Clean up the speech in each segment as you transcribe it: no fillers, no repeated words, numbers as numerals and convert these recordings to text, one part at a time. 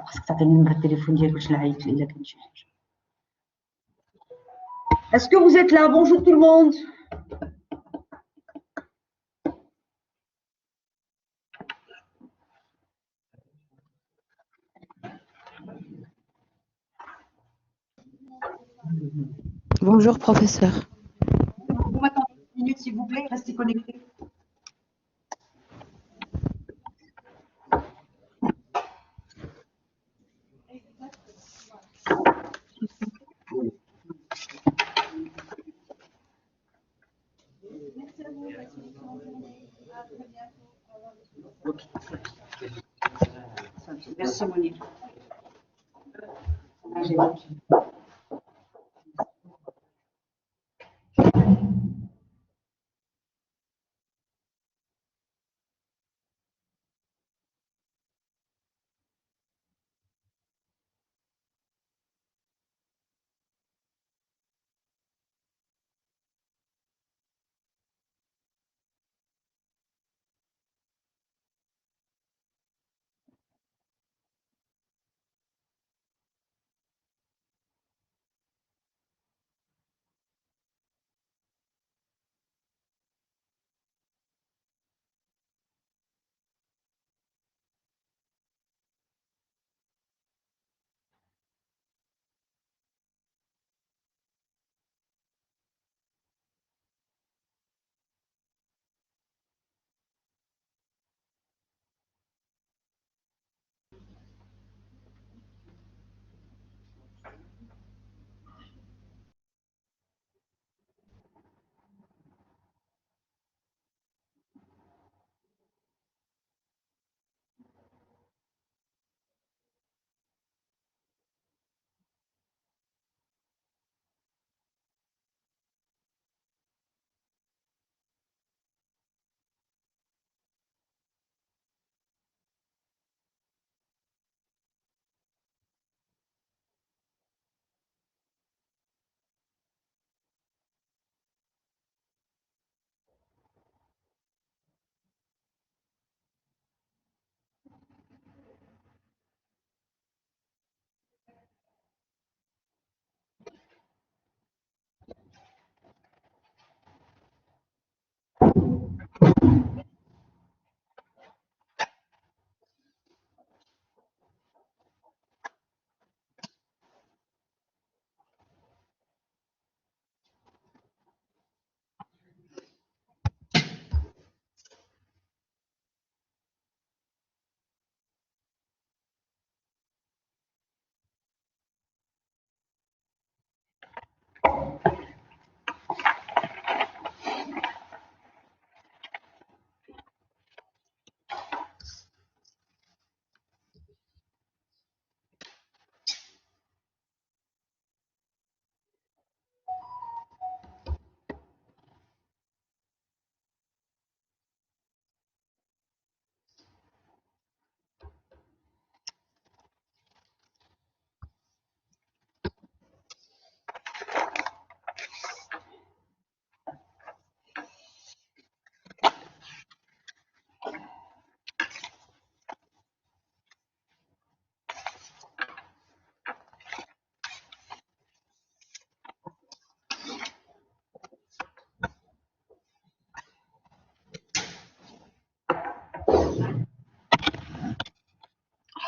خاصك تعطيني نمرة التليفون ديالك باش نعيط الا كان شي حاجة. Est-ce que vous êtes là? Bonjour tout le monde. Bonjour, professeur. Vous m'attendez une minute, s'il vous plaît, restez connectés. Merci, Monique.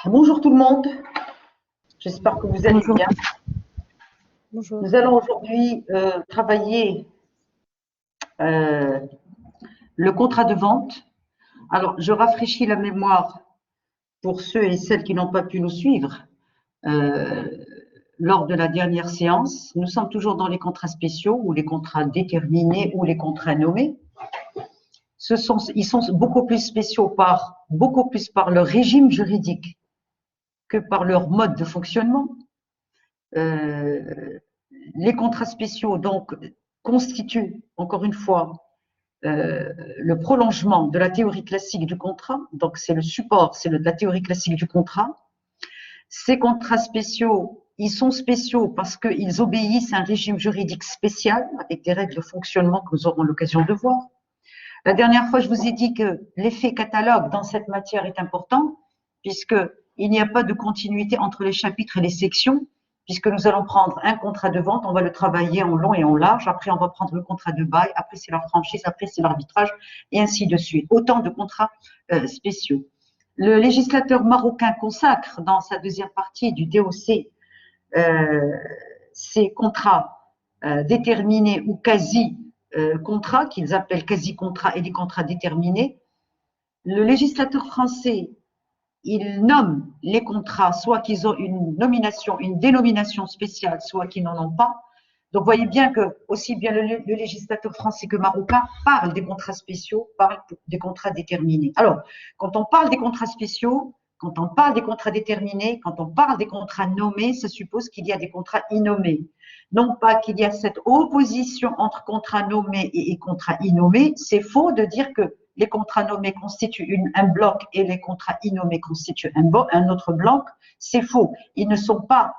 Bonjour tout le monde, j'espère que vous allez Bonjour. bien. Bonjour. Nous allons aujourd'hui travailler le contrat de vente. Alors, je rafraîchis la mémoire pour ceux et celles qui n'ont pas pu nous suivre lors de la dernière séance. Nous sommes toujours dans les contrats spéciaux ou les contrats déterminés ou les contrats nommés. Ils sont beaucoup plus spéciaux beaucoup plus par leur régime juridique que par leur mode de fonctionnement. Les contrats spéciaux donc constituent encore une fois le prolongement de la théorie classique du contrat. Donc c'est le support, c'est la théorie classique du contrat. Ces contrats spéciaux, ils sont spéciaux parce qu'ils obéissent à un régime juridique spécial avec des règles de fonctionnement que nous aurons l'occasion de voir. La dernière fois, je vous ai dit que l'effet catalogue dans cette matière est important puisque il n'y a pas de continuité entre les chapitres et les sections, puisque nous allons prendre un contrat de vente, on va le travailler en long et en large, après on va prendre le contrat de bail, après c'est la franchise, après c'est l'arbitrage, et ainsi de suite. Autant de contrats spéciaux. Le législateur marocain consacre dans sa deuxième partie du DOC ces contrats déterminés ou quasi-contrats, qu'ils appellent quasi-contrats et des contrats déterminés. Le législateur français, il nomme les contrats, soit qu'ils ont une nomination, une dénomination spéciale, soit qu'ils n'en ont pas. Donc, vous voyez bien que aussi bien le législateur français que marocain parle des contrats spéciaux, parle des contrats déterminés. Alors, quand on parle des contrats spéciaux, quand on parle des contrats déterminés, quand on parle des contrats nommés, ça suppose qu'il y a des contrats innommés. Non pas qu'il y a cette opposition entre contrats nommés et contrats innommés. C'est faux de dire que les contrats nommés constituent un bloc et les contrats innommés constituent un autre bloc. C'est faux. Ils ne sont pas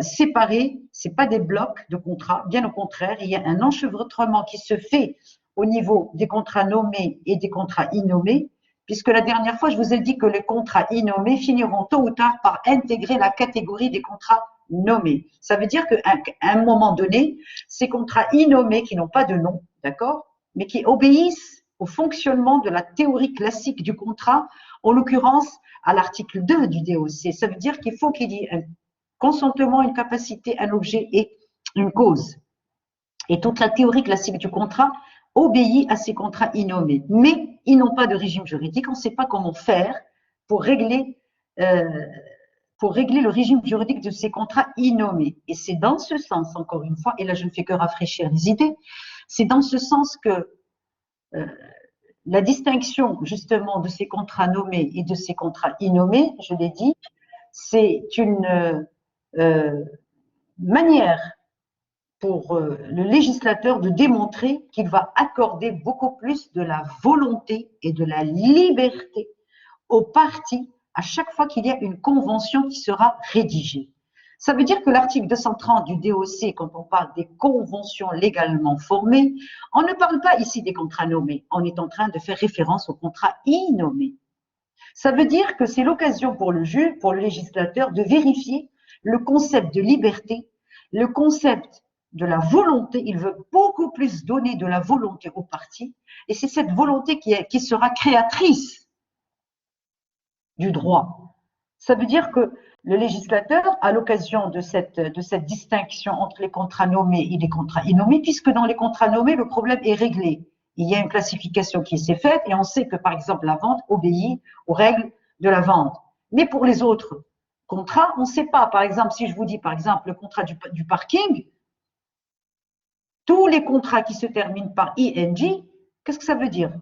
séparés, c'est pas des blocs de contrats, bien au contraire, il y a un enchevêtrement qui se fait au niveau des contrats nommés et des contrats innommés, puisque la dernière fois, je vous ai dit que les contrats innommés finiront tôt ou tard par intégrer la catégorie des contrats nommés. Ça veut dire qu'à un moment donné, ces contrats innommés qui n'ont pas de nom, d'accord, mais qui obéissent au fonctionnement de la théorie classique du contrat, en l'occurrence à l'article 2 du DOC. Ça veut dire qu'il faut qu'il y ait un consentement, une capacité, un objet et une cause. Et toute la théorie classique du contrat obéit à ces contrats innommés. Mais ils n'ont pas de régime juridique, on ne sait pas comment faire pour régler le régime juridique de ces contrats innommés. Et c'est dans ce sens, encore une fois, et là je ne fais que rafraîchir les idées, c'est dans ce sens que la distinction justement de ces contrats nommés et de ces contrats innommés, je l'ai dit, c'est une manière pour le législateur de démontrer qu'il va accorder beaucoup plus de la volonté et de la liberté aux parties à chaque fois qu'il y a une convention qui sera rédigée. Ça veut dire que l'article 230 du DOC, quand on parle des conventions légalement formées, on ne parle pas ici des contrats nommés, on est en train de faire référence aux contrats innommés. Ça veut dire que c'est l'occasion pour le juge, pour le législateur, de vérifier le concept de liberté, le concept de la volonté. Il veut beaucoup plus donner de la volonté aux parties, et c'est cette volonté qui sera créatrice du droit. Ça veut dire que le législateur, à l'occasion de cette distinction entre les contrats nommés et les contrats innommés, puisque dans les contrats nommés, le problème est réglé. Il y a une classification qui s'est faite et on sait que, par exemple, la vente obéit aux règles de la vente. Mais pour les autres contrats, on ne sait pas. Par exemple, si je vous dis, par exemple, le contrat du parking, tous les contrats qui se terminent par ING, qu'est-ce que ça veut dire?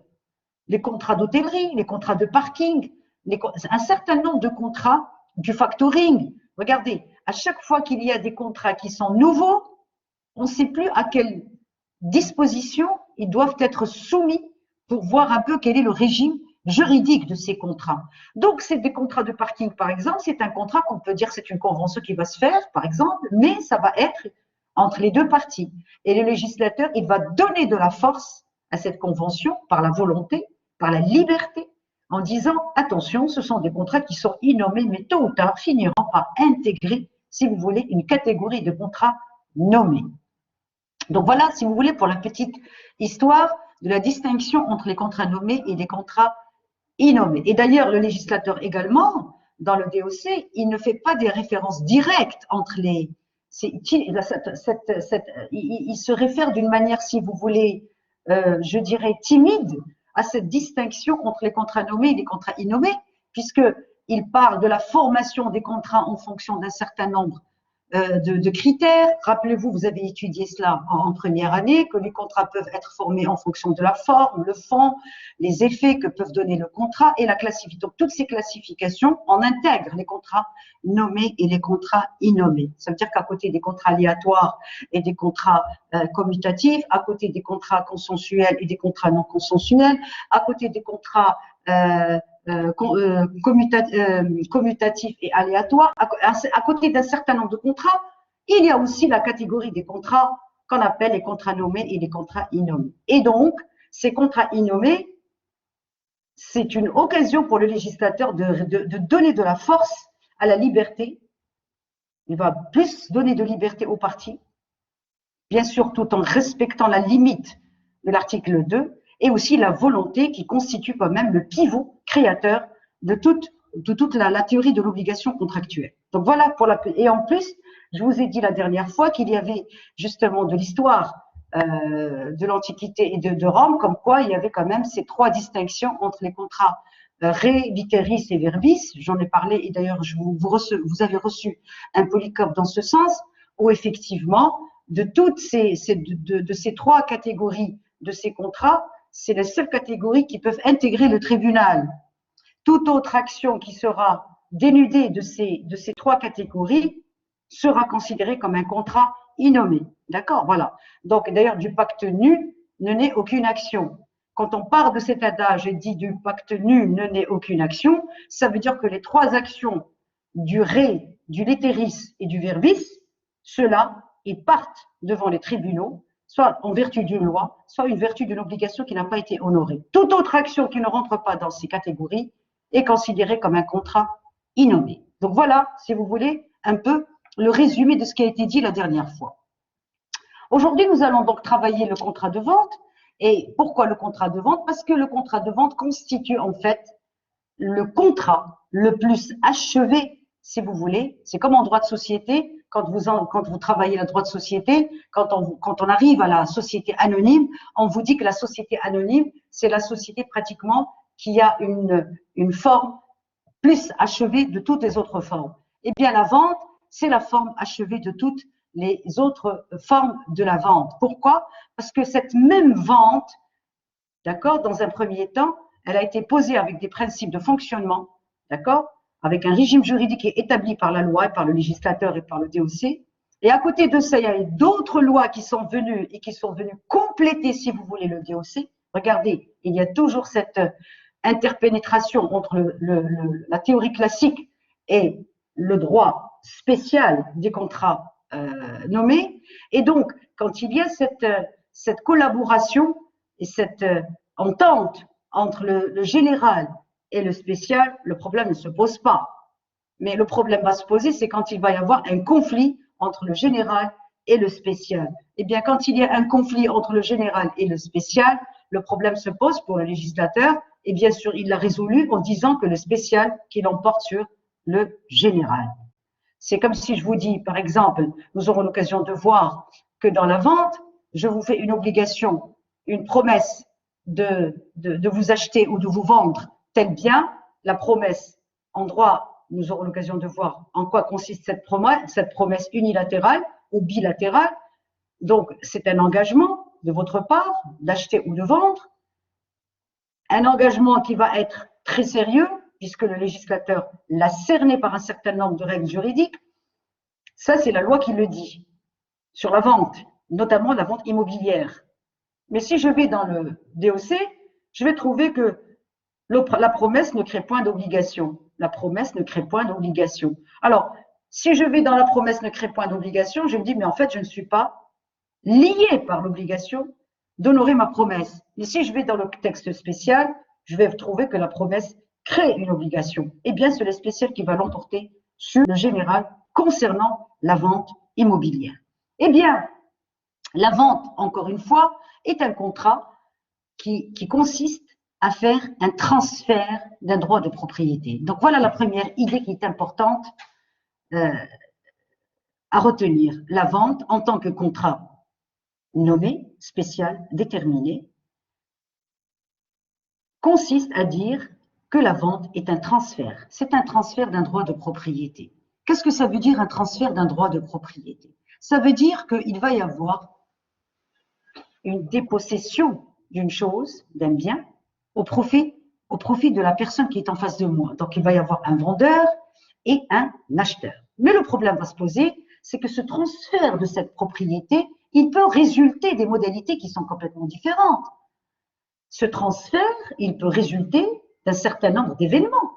Les contrats d'hôtellerie, les contrats de parking, un certain nombre de contrats du factoring. Regardez, à chaque fois qu'il y a des contrats qui sont nouveaux, on ne sait plus à quelle disposition ils doivent être soumis pour voir un peu quel est le régime juridique de ces contrats. Donc, c'est des contrats de parking, par exemple, c'est un contrat qu'on peut dire c'est une convention qui va se faire, par exemple, mais ça va être entre les deux parties. Et le législateur, il va donner de la force à cette convention par la volonté, par la liberté, en disant, attention, ce sont des contrats qui sont innommés, mais tôt ou tard finiront par intégrer, si vous voulez, une catégorie de contrats nommés. Donc voilà, si vous voulez, pour la petite histoire de la distinction entre les contrats nommés et les contrats innommés. Et d'ailleurs, le législateur également, dans le DOC, il ne fait pas des références directes entre les… il se réfère d'une manière, si vous voulez, je dirais timide, à cette distinction entre les contrats nommés et les contrats innommés, puisqu'il parle de la formation des contrats en fonction d'un certain nombre de critères. Rappelez-vous, vous avez étudié cela en première année, que les contrats peuvent être formés en fonction de la forme, le fond, les effets que peuvent donner le contrat et la classification. Donc, toutes ces classifications, on intègre les contrats nommés et les contrats innommés. Ça veut dire qu'à côté des contrats aléatoires et des contrats commutatifs, à côté des contrats consensuels et des contrats non consensuels, à côté des contrats commutatifs et aléatoires, à côté d'un certain nombre de contrats, il y a aussi la catégorie des contrats qu'on appelle les contrats nommés et les contrats innommés. Et donc, ces contrats innommés, c'est une occasion pour le législateur de donner de la force à la liberté. Il va plus donner de liberté aux partis, bien sûr tout en respectant la limite de l'article 2 et aussi la volonté qui constitue quand même le pivot créateur de toute la théorie de l'obligation contractuelle. Donc voilà pour la. Et en plus, je vous ai dit la dernière fois qu'il y avait justement de l'histoire de l'Antiquité et de Rome, comme quoi il y avait quand même ces trois distinctions entre les contrats re, literis et verbis. J'en ai parlé et d'ailleurs vous avez reçu un polycope dans ce sens, où effectivement de toutes ces trois catégories de ces contrats, c'est les seules catégories qui peuvent intégrer le tribunal. Toute autre action qui sera dénudée de ces trois catégories sera considérée comme un contrat innommé. D'accord? Voilà. Donc, d'ailleurs, du pacte nul ne naît aucune action. Quand on part de cet adage et dit du pacte nul ne naît aucune action, ça veut dire que les trois actions du ré, du literis et du verbis, ceux-là, ils partent devant les tribunaux, soit en vertu d'une loi, soit une vertu d'une obligation qui n'a pas été honorée. Toute autre action qui ne rentre pas dans ces catégories est considérée comme un contrat innommé. Donc voilà, si vous voulez, un peu le résumé de ce qui a été dit la dernière fois. Aujourd'hui, nous allons donc travailler le contrat de vente. Et pourquoi le contrat de vente? Parce que le contrat de vente constitue en fait le contrat le plus achevé, si vous voulez. C'est comme en droit de société, quand vous travaillez le droit de société, quand on arrive à la société anonyme, on vous dit que la société anonyme, c'est la société pratiquement qui a une forme plus achevée de toutes les autres formes. Eh bien, la vente, c'est la forme achevée de toutes les autres formes de la vente. Pourquoi? Parce que cette même vente, d'accord, dans un premier temps, elle a été posée avec des principes de fonctionnement, d'accord, avec un régime juridique qui est établi par la loi, par le législateur et par le DOC. Et à côté de ça, il y a d'autres lois qui sont venues et qui sont venues compléter, si vous voulez, le DOC. Regardez, il y a toujours cette interpénétration entre la théorie classique et le droit spécial des contrats nommés. Et donc, quand il y a cette collaboration et cette entente entre le général et le spécial, le problème ne se pose pas. Mais le problème va se poser, c'est quand il va y avoir un conflit entre le général et le spécial. Eh bien, quand il y a un conflit entre le général et le spécial, le problème se pose pour le législateur, et bien sûr, il l'a résolu en disant que le spécial qui l'emporte sur le général. C'est comme si je vous dis, par exemple, nous aurons l'occasion de voir que dans la vente, je vous fais une obligation, une promesse de vous acheter ou de vous vendre tel bien. La promesse, en droit, nous aurons l'occasion de voir en quoi consiste cette promesse unilatérale ou bilatérale. Donc, c'est un engagement de votre part d'acheter ou de vendre. Un engagement qui va être très sérieux, puisque le législateur l'a cerné par un certain nombre de règles juridiques. Ça, c'est la loi qui le dit, sur la vente, notamment la vente immobilière. Mais si je vais dans le DOC, je vais trouver que la promesse ne crée point d'obligation. La promesse ne crée point d'obligation. Alors, si je vais dans la promesse ne crée point d'obligation, je me dis, mais en fait, je ne suis pas lié par l'obligation d'honorer ma promesse. Et si je vais dans le texte spécial, je vais trouver que la promesse crée une obligation. Eh bien, c'est le spécial qui va l'emporter sur le général concernant la vente immobilière. Eh bien, la vente, encore une fois, est un contrat qui consiste à faire un transfert d'un droit de propriété. Donc, voilà la première idée qui est importante à retenir. La vente, en tant que contrat nommé, spécial, déterminé, consiste à dire que la vente est un transfert. C'est un transfert d'un droit de propriété. Qu'est-ce que ça veut dire un transfert d'un droit de propriété? Ça veut dire qu'il va y avoir une dépossession d'une chose, d'un bien, au profit de la personne qui est en face de moi. Donc, il va y avoir un vendeur et un acheteur. Mais le problème va se poser, c'est que ce transfert de cette propriété, il peut résulter des modalités qui sont complètement différentes. Ce transfert, il peut résulter d'un certain nombre d'événements.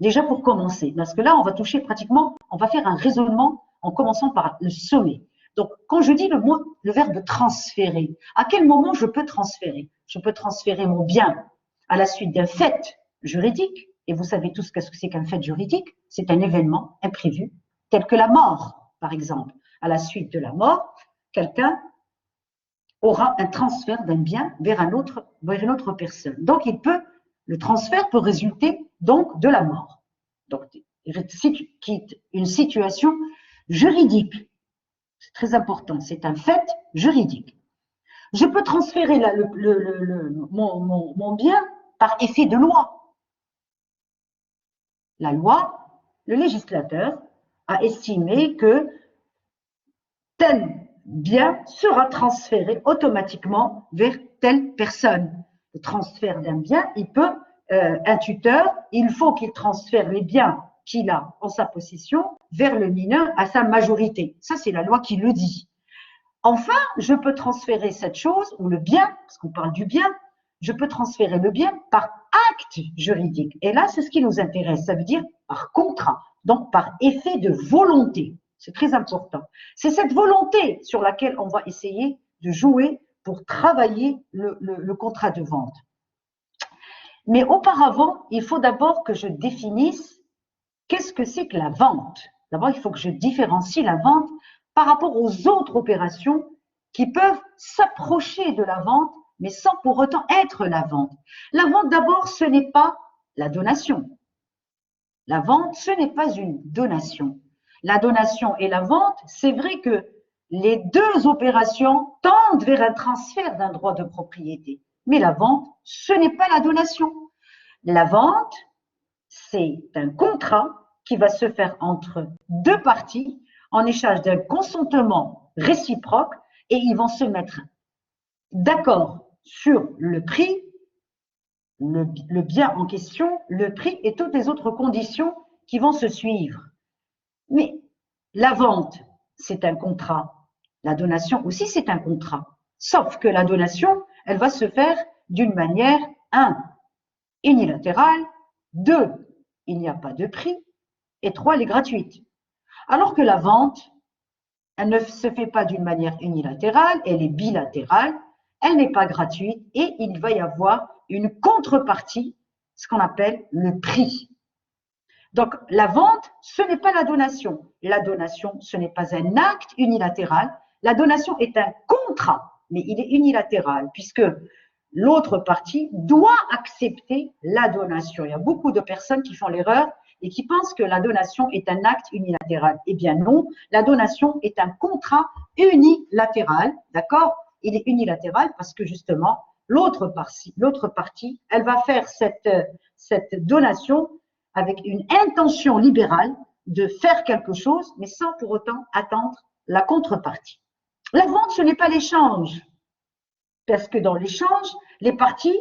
Déjà pour commencer, parce que là, on va toucher pratiquement, on va faire un raisonnement en commençant par le sommet. Donc, quand je dis le verbe transférer, à quel moment je peux transférer? Je peux transférer mon bien à la suite d'un fait juridique. Et vous savez tous qu'est-ce que c'est qu'un fait juridique? C'est un événement imprévu, tel que la mort, par exemple. À la suite de la mort, quelqu'un aura un transfert d'un bien vers une autre personne. Donc, le transfert peut résulter donc de la mort. Donc, quitte une situation juridique. C'est très important, c'est un fait juridique. Je peux transférer mon bien par effet de loi. La loi, le législateur a estimé que tel bien sera transféré automatiquement vers telle personne. Le transfert d'un bien, un tuteur, il faut qu'il transfère les biens qu'il a en sa possession vers le mineur à sa majorité. Ça, c'est la loi qui le dit. Enfin, je peux transférer cette chose, ou le bien, parce qu'on parle du bien, je peux transférer le bien par acte juridique. Et là, c'est ce qui nous intéresse, ça veut dire par contrat, donc par effet de volonté. C'est très important. C'est cette volonté sur laquelle on va essayer de jouer pour travailler le contrat de vente. Mais auparavant, il faut d'abord que je définisse qu'est-ce que c'est que la vente. D'abord, il faut que je différencie la vente par rapport aux autres opérations qui peuvent s'approcher de la vente, mais sans pour autant être la vente. La vente, d'abord, ce n'est pas la donation. La vente, ce n'est pas une donation. La donation et la vente, c'est vrai que les deux opérations tendent vers un transfert d'un droit de propriété. Mais la vente, ce n'est pas la donation. La vente, c'est un contrat qui va se faire entre deux parties en échange d'un consentement réciproque et ils vont se mettre d'accord sur le prix, le bien en question, le prix et toutes les autres conditions qui vont se suivre. Mais la vente, c'est un contrat. La donation aussi, c'est un contrat. Sauf que la donation, elle va se faire d'une manière, 1, unilatérale, 2, il n'y a pas de prix, et 3, elle est gratuite. Alors que la vente, elle ne se fait pas d'une manière unilatérale, elle est bilatérale, elle n'est pas gratuite et il va y avoir une contrepartie, ce qu'on appelle le prix. Donc, la vente, ce n'est pas la donation. La donation, ce n'est pas un acte unilatéral. La donation est un contrat, mais il est unilatéral puisque l'autre partie doit accepter la donation. Il y a beaucoup de personnes qui font l'erreur et qui pensent que la donation est un acte unilatéral. Eh bien non, la donation est un contrat unilatéral, d'accord? Il est unilatéral parce que justement, l'autre partie, elle va faire cette donation avec une intention libérale de faire quelque chose, mais sans pour autant attendre la contrepartie. La vente, ce n'est pas l'échange, parce que dans l'échange, les parties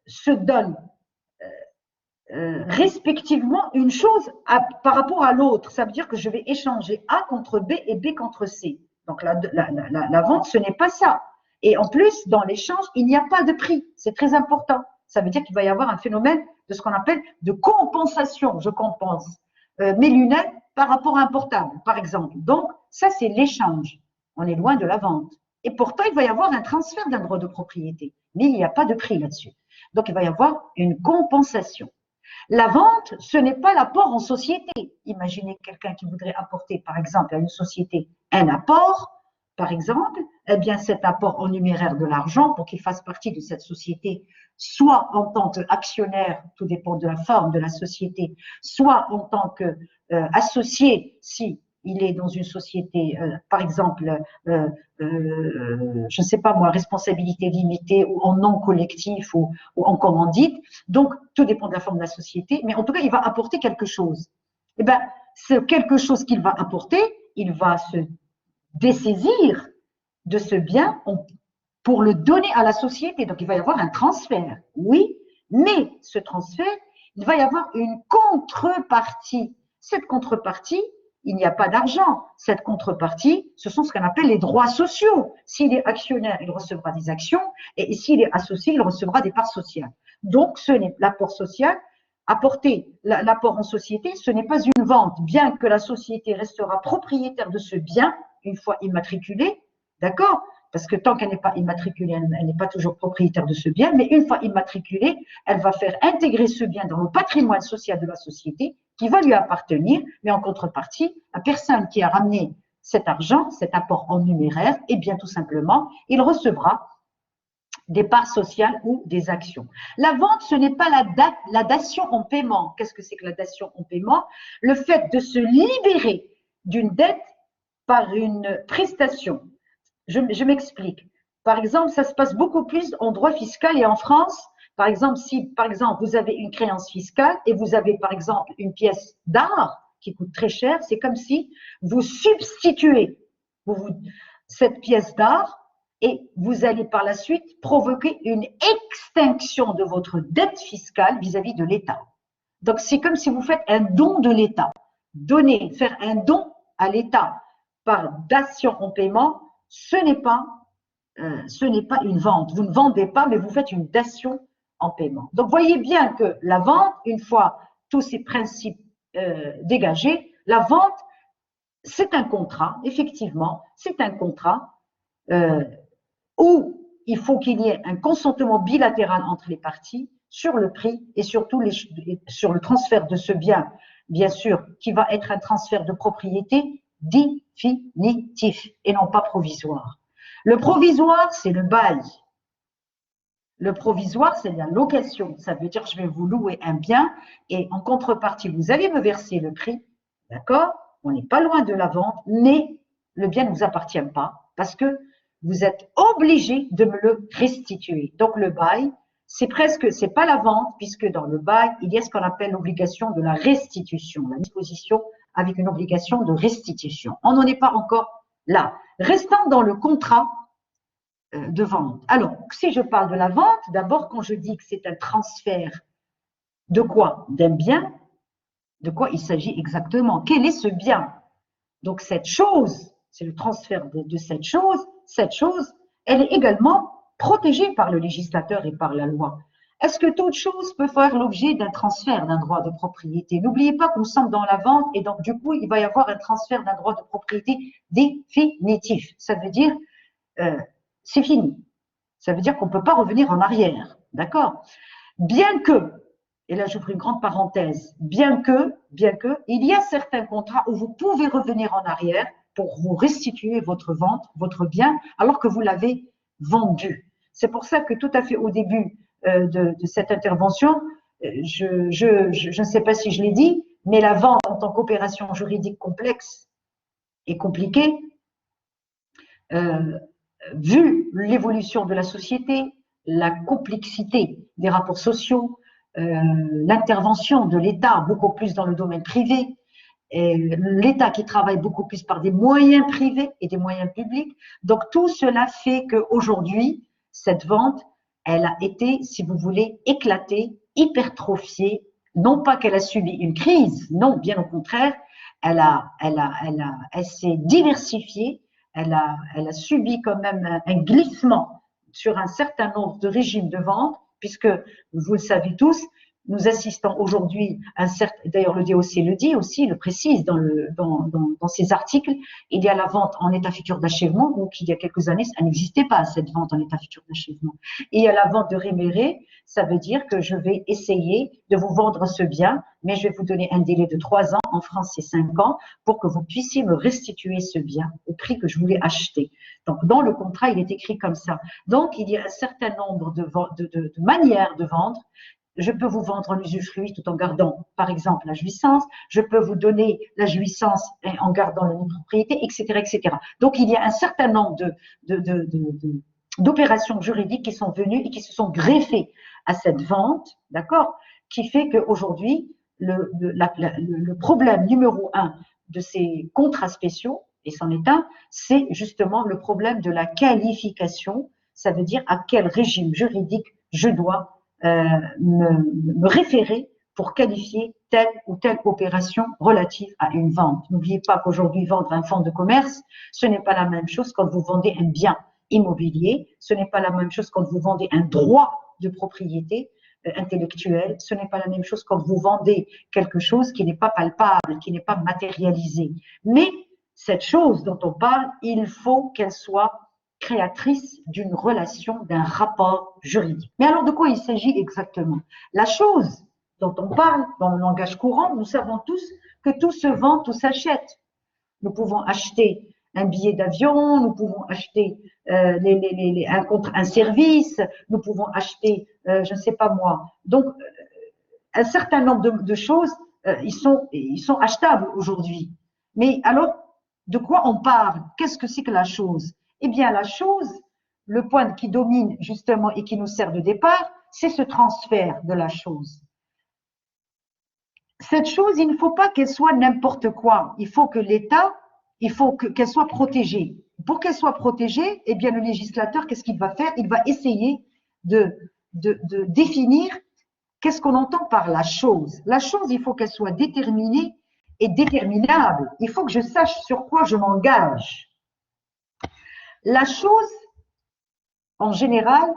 se donnent respectivement une chose par rapport à l'autre. Ça veut dire que je vais échanger A contre B et B contre C. Donc la vente, ce n'est pas ça. Et en plus, dans l'échange, il n'y a pas de prix. C'est très important. Ça veut dire qu'il va y avoir un phénomène de ce qu'on appelle de compensation. Je compense mes lunettes par rapport à un portable, par exemple. Donc, ça, c'est l'échange. On est loin de la vente. Et pourtant, il va y avoir un transfert d'un droit de propriété. Mais il n'y a pas de prix là-dessus. Donc, il va y avoir une compensation. La vente, ce n'est pas l'apport en société. Imaginez quelqu'un qui voudrait apporter, par exemple, à une société un apport, par exemple, eh bien, cet apport en numéraire de l'argent pour qu'il fasse partie de cette société, soit en tant qu'actionnaire, tout dépend de la forme de la société, soit en tant qu'associé, si il est dans une société, par exemple, je ne sais pas moi, responsabilité limitée ou en non collectif ou en commandite. Donc, tout dépend de la forme de la société, mais en tout cas, il va apporter quelque chose. Eh bien, ce quelque chose qu'il va apporter, il va se dessaisir de ce bien pour le donner à la société. Donc, il va y avoir un transfert, oui, mais ce transfert, il va y avoir une contrepartie. Cette contrepartie, il n'y a pas d'argent. Cette contrepartie, ce sont ce qu'on appelle les droits sociaux. S'il est actionnaire, il recevra des actions et s'il est associé, il recevra des parts sociales. Donc, ce n'est l'apport social. Apporter l'apport en société, ce n'est pas une vente, bien que la société restera propriétaire de ce bien une fois immatriculé, d'accord? parce que tant qu'elle n'est pas immatriculée, elle n'est pas toujours propriétaire de ce bien, mais une fois immatriculée, elle va faire intégrer ce bien dans le patrimoine social de la société qui va lui appartenir, mais en contrepartie, la personne qui a ramené cet argent, cet apport en numéraire, et bien tout simplement, il recevra des parts sociales ou des actions. La vente, ce n'est pas la dation en paiement. Qu'est-ce que c'est que la dation en paiement? Le fait de se libérer d'une dette par une prestation. Je m'explique. Par exemple, ça se passe beaucoup plus en droit fiscal et en France. Par exemple, si par exemple vous avez une créance fiscale et vous avez par exemple une pièce d'art qui coûte très cher, c'est comme si vous substituez cette pièce d'art et vous allez par la suite provoquer une extinction de votre dette fiscale vis-à-vis de l'État. Donc, c'est comme si vous faites un don de l'État. Faire un don à l'État par dation en paiement, ce n'est pas une vente. Vous ne vendez pas, mais vous faites une dation en paiement. Donc, voyez bien que la vente, une fois tous ces principes dégagés, la vente, c'est un contrat, effectivement, c'est un contrat où il faut qu'il y ait un consentement bilatéral entre les parties sur le prix et surtout sur le transfert de ce bien, bien sûr, qui va être un transfert de propriété définitif et non pas provisoire. Le provisoire, c'est le bail. Le provisoire, c'est la location. Ça veut dire que je vais vous louer un bien et en contrepartie, vous allez me verser le prix, d'accord? On n'est pas loin de la vente, mais le bien ne vous appartient pas parce que vous êtes obligé de me le restituer. Donc, le bail, c'est pas la vente, puisque dans le bail, il y a ce qu'on appelle l'obligation de la restitution, la disposition avec une obligation de restitution. On n'en est pas encore là. Restant dans le contrat de vente. Alors, si je parle de la vente, d'abord, quand je dis que c'est un transfert de quoi? D'un bien, de quoi il s'agit exactement? Quel est ce bien? Donc, cette chose, c'est le transfert de cette chose, elle est également protégée par le législateur et par la loi. Est-ce que toute chose peut faire l'objet d'un transfert d'un droit de propriété? N'oubliez pas que nous sommes dans la vente et donc du coup, il va y avoir un transfert d'un droit de propriété définitif. Ça veut dire, c'est fini. Ça veut dire qu'on ne peut pas revenir en arrière. D'accord? Bien que, et là j'ouvre une grande parenthèse, bien que, il y a certains contrats où vous pouvez revenir en arrière pour vous restituer votre vente, votre bien, alors que vous l'avez vendu. C'est pour ça que tout à fait au début de cette intervention, je ne sais pas si je l'ai dit, mais la vente en tant qu'opération juridique complexe et compliquée, vu l'évolution de la société, la complexité des rapports sociaux, l'intervention de l'État beaucoup plus dans le domaine privé, l'État qui travaille beaucoup plus par des moyens privés et des moyens publics. Donc, tout cela fait qu'aujourd'hui, cette vente, elle a été, si vous voulez, éclatée, hypertrophiée. Non pas qu'elle a subi une crise, non, bien au contraire, elle s'est diversifiée, elle a subi quand même un glissement sur un certain nombre de régimes de vente, puisque, vous le savez tous, nous assistons aujourd'hui à un certain, d'ailleurs le DOC le dit aussi, le précise dans ses articles, il y a la vente en état futur d'achèvement, donc il y a quelques années, ça n'existait pas cette vente en état futur d'achèvement. Et il y a la vente de réméré, ça veut dire que je vais essayer de vous vendre ce bien, mais je vais vous donner un délai de 3 ans, en France c'est 5 ans, pour que vous puissiez me restituer ce bien au prix que je voulais acheter. Donc dans le contrat, il est écrit comme ça. Donc il y a un certain nombre de manières de vendre. Je peux vous vendre en usufruit tout en gardant, par exemple, la jouissance. Je peux vous donner la jouissance en gardant la propriété, etc., etc. Donc, il y a un certain nombre d'opérations juridiques qui sont venues et qui se sont greffées à cette vente, d'accord, qui fait qu'aujourd'hui, le problème numéro 1 de ces contrats spéciaux, et c'en est un, c'est justement le problème de la qualification. Ça veut dire à quel régime juridique je dois me référer pour qualifier telle ou telle opération relative à une vente. N'oubliez pas qu'aujourd'hui, vendre un fonds de commerce, ce n'est pas la même chose quand vous vendez un bien immobilier, ce n'est pas la même chose quand vous vendez un droit de propriété intellectuelle, ce n'est pas la même chose quand vous vendez quelque chose qui n'est pas palpable, qui n'est pas matérialisé. Mais cette chose dont on parle, il faut qu'elle soit créatrice d'une relation, d'un rapport juridique. Mais alors de quoi il s'agit exactement? La chose dont on parle dans le langage courant, nous savons tous que tout se vend, tout s'achète. Nous pouvons acheter un billet d'avion, nous pouvons acheter un service, nous pouvons acheter, je ne sais pas moi. Donc, un certain nombre de choses, ils sont achetables aujourd'hui. Mais alors, de quoi on parle? Qu'est-ce que c'est que la chose? Eh bien, la chose, le point qui domine justement et qui nous sert de départ, c'est ce transfert de la chose. Cette chose, il ne faut pas qu'elle soit n'importe quoi. Il faut que l'État, qu'elle soit protégée. Pour qu'elle soit protégée, eh bien, le législateur, qu'est-ce qu'il va faire? Il va essayer de définir qu'est-ce qu'on entend par la chose. La chose, il faut qu'elle soit déterminée et déterminable. Il faut que je sache sur quoi je m'engage. La chose, en général,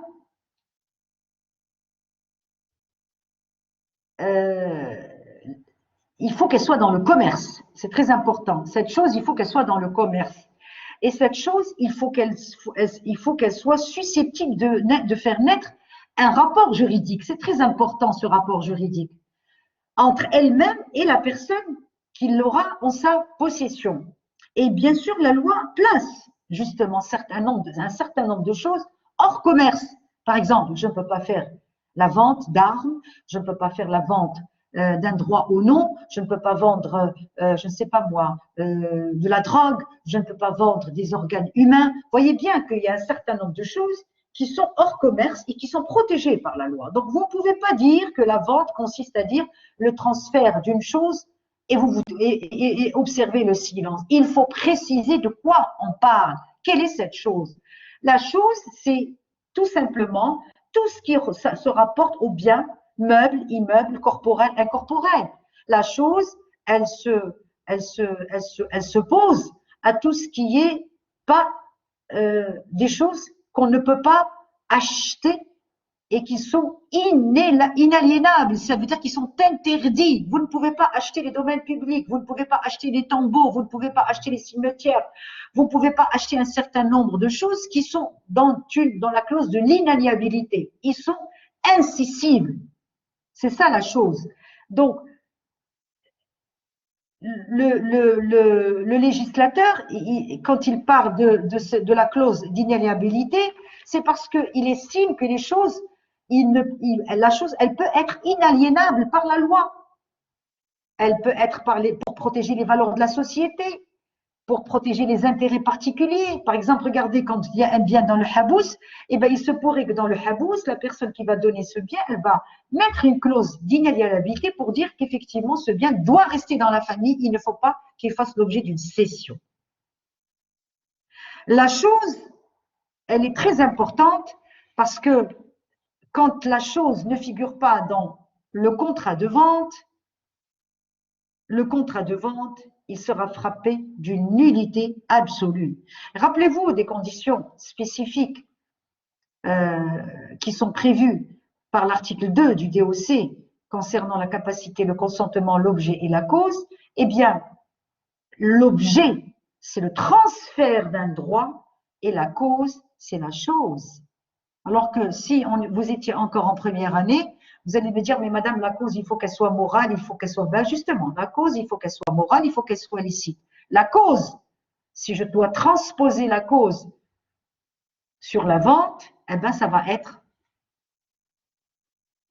il faut qu'elle soit dans le commerce. C'est très important. Cette chose, il faut qu'elle soit dans le commerce. Et cette chose, il faut qu'elle soit susceptible de faire naître un rapport juridique. C'est très important, ce rapport juridique, entre elle-même et la personne qui l'aura en sa possession. Et bien sûr, la loi place justement un certain nombre de choses hors commerce. Par exemple, je ne peux pas faire la vente d'armes, je ne peux pas faire la vente d'un droit au nom, je ne peux pas vendre, je ne sais pas moi, de la drogue, je ne peux pas vendre des organes humains. Vous voyez bien qu'il y a un certain nombre de choses qui sont hors commerce et qui sont protégées par la loi. Donc, vous ne pouvez pas dire que la vente consiste à dire le transfert d'une chose et observer le silence. Il faut préciser de quoi on parle. Quelle est cette chose? La chose, c'est tout simplement tout ce qui se rapporte aux biens, meubles, immeubles, corporels, incorporels. La chose, elle se pose à tout ce qui est pas des choses qu'on ne peut pas acheter et qui sont inaliénables. Ça veut dire qu'ils sont interdits. Vous ne pouvez pas acheter les domaines publics, vous ne pouvez pas acheter les tombeaux, vous ne pouvez pas acheter les cimetières, vous ne pouvez pas acheter un certain nombre de choses qui sont dans la clause de l'inaliabilité. Ils sont incessibles. C'est ça la chose. Donc, le législateur, quand il parle de la clause d'inaliabilité, c'est parce qu'il estime que les choses, la chose, elle peut être inaliénable par la loi. Elle peut être pour protéger les valeurs de la société, pour protéger les intérêts particuliers. Par exemple, regardez, quand il y a un bien dans le habous, eh ben, il se pourrait que dans le habous, la personne qui va donner ce bien, elle va mettre une clause d'inaliénabilité pour dire qu'effectivement, ce bien doit rester dans la famille, il ne faut pas qu'il fasse l'objet d'une cession. La chose, elle est très importante parce que quand la chose ne figure pas dans le contrat de vente, il sera frappé d'une nullité absolue. Rappelez-vous des conditions spécifiques qui sont prévues par l'article 2 du DOC concernant la capacité, le consentement, l'objet et la cause. Eh bien, l'objet, c'est le transfert d'un droit et la cause, c'est la chose. Alors que si vous étiez encore en première année, vous allez me dire, mais madame, la cause, il faut qu'elle soit morale, il faut qu'elle soit… Ben justement, la cause, il faut qu'elle soit morale, il faut qu'elle soit licite. La cause, si je dois transposer la cause sur la vente, eh ben ça va être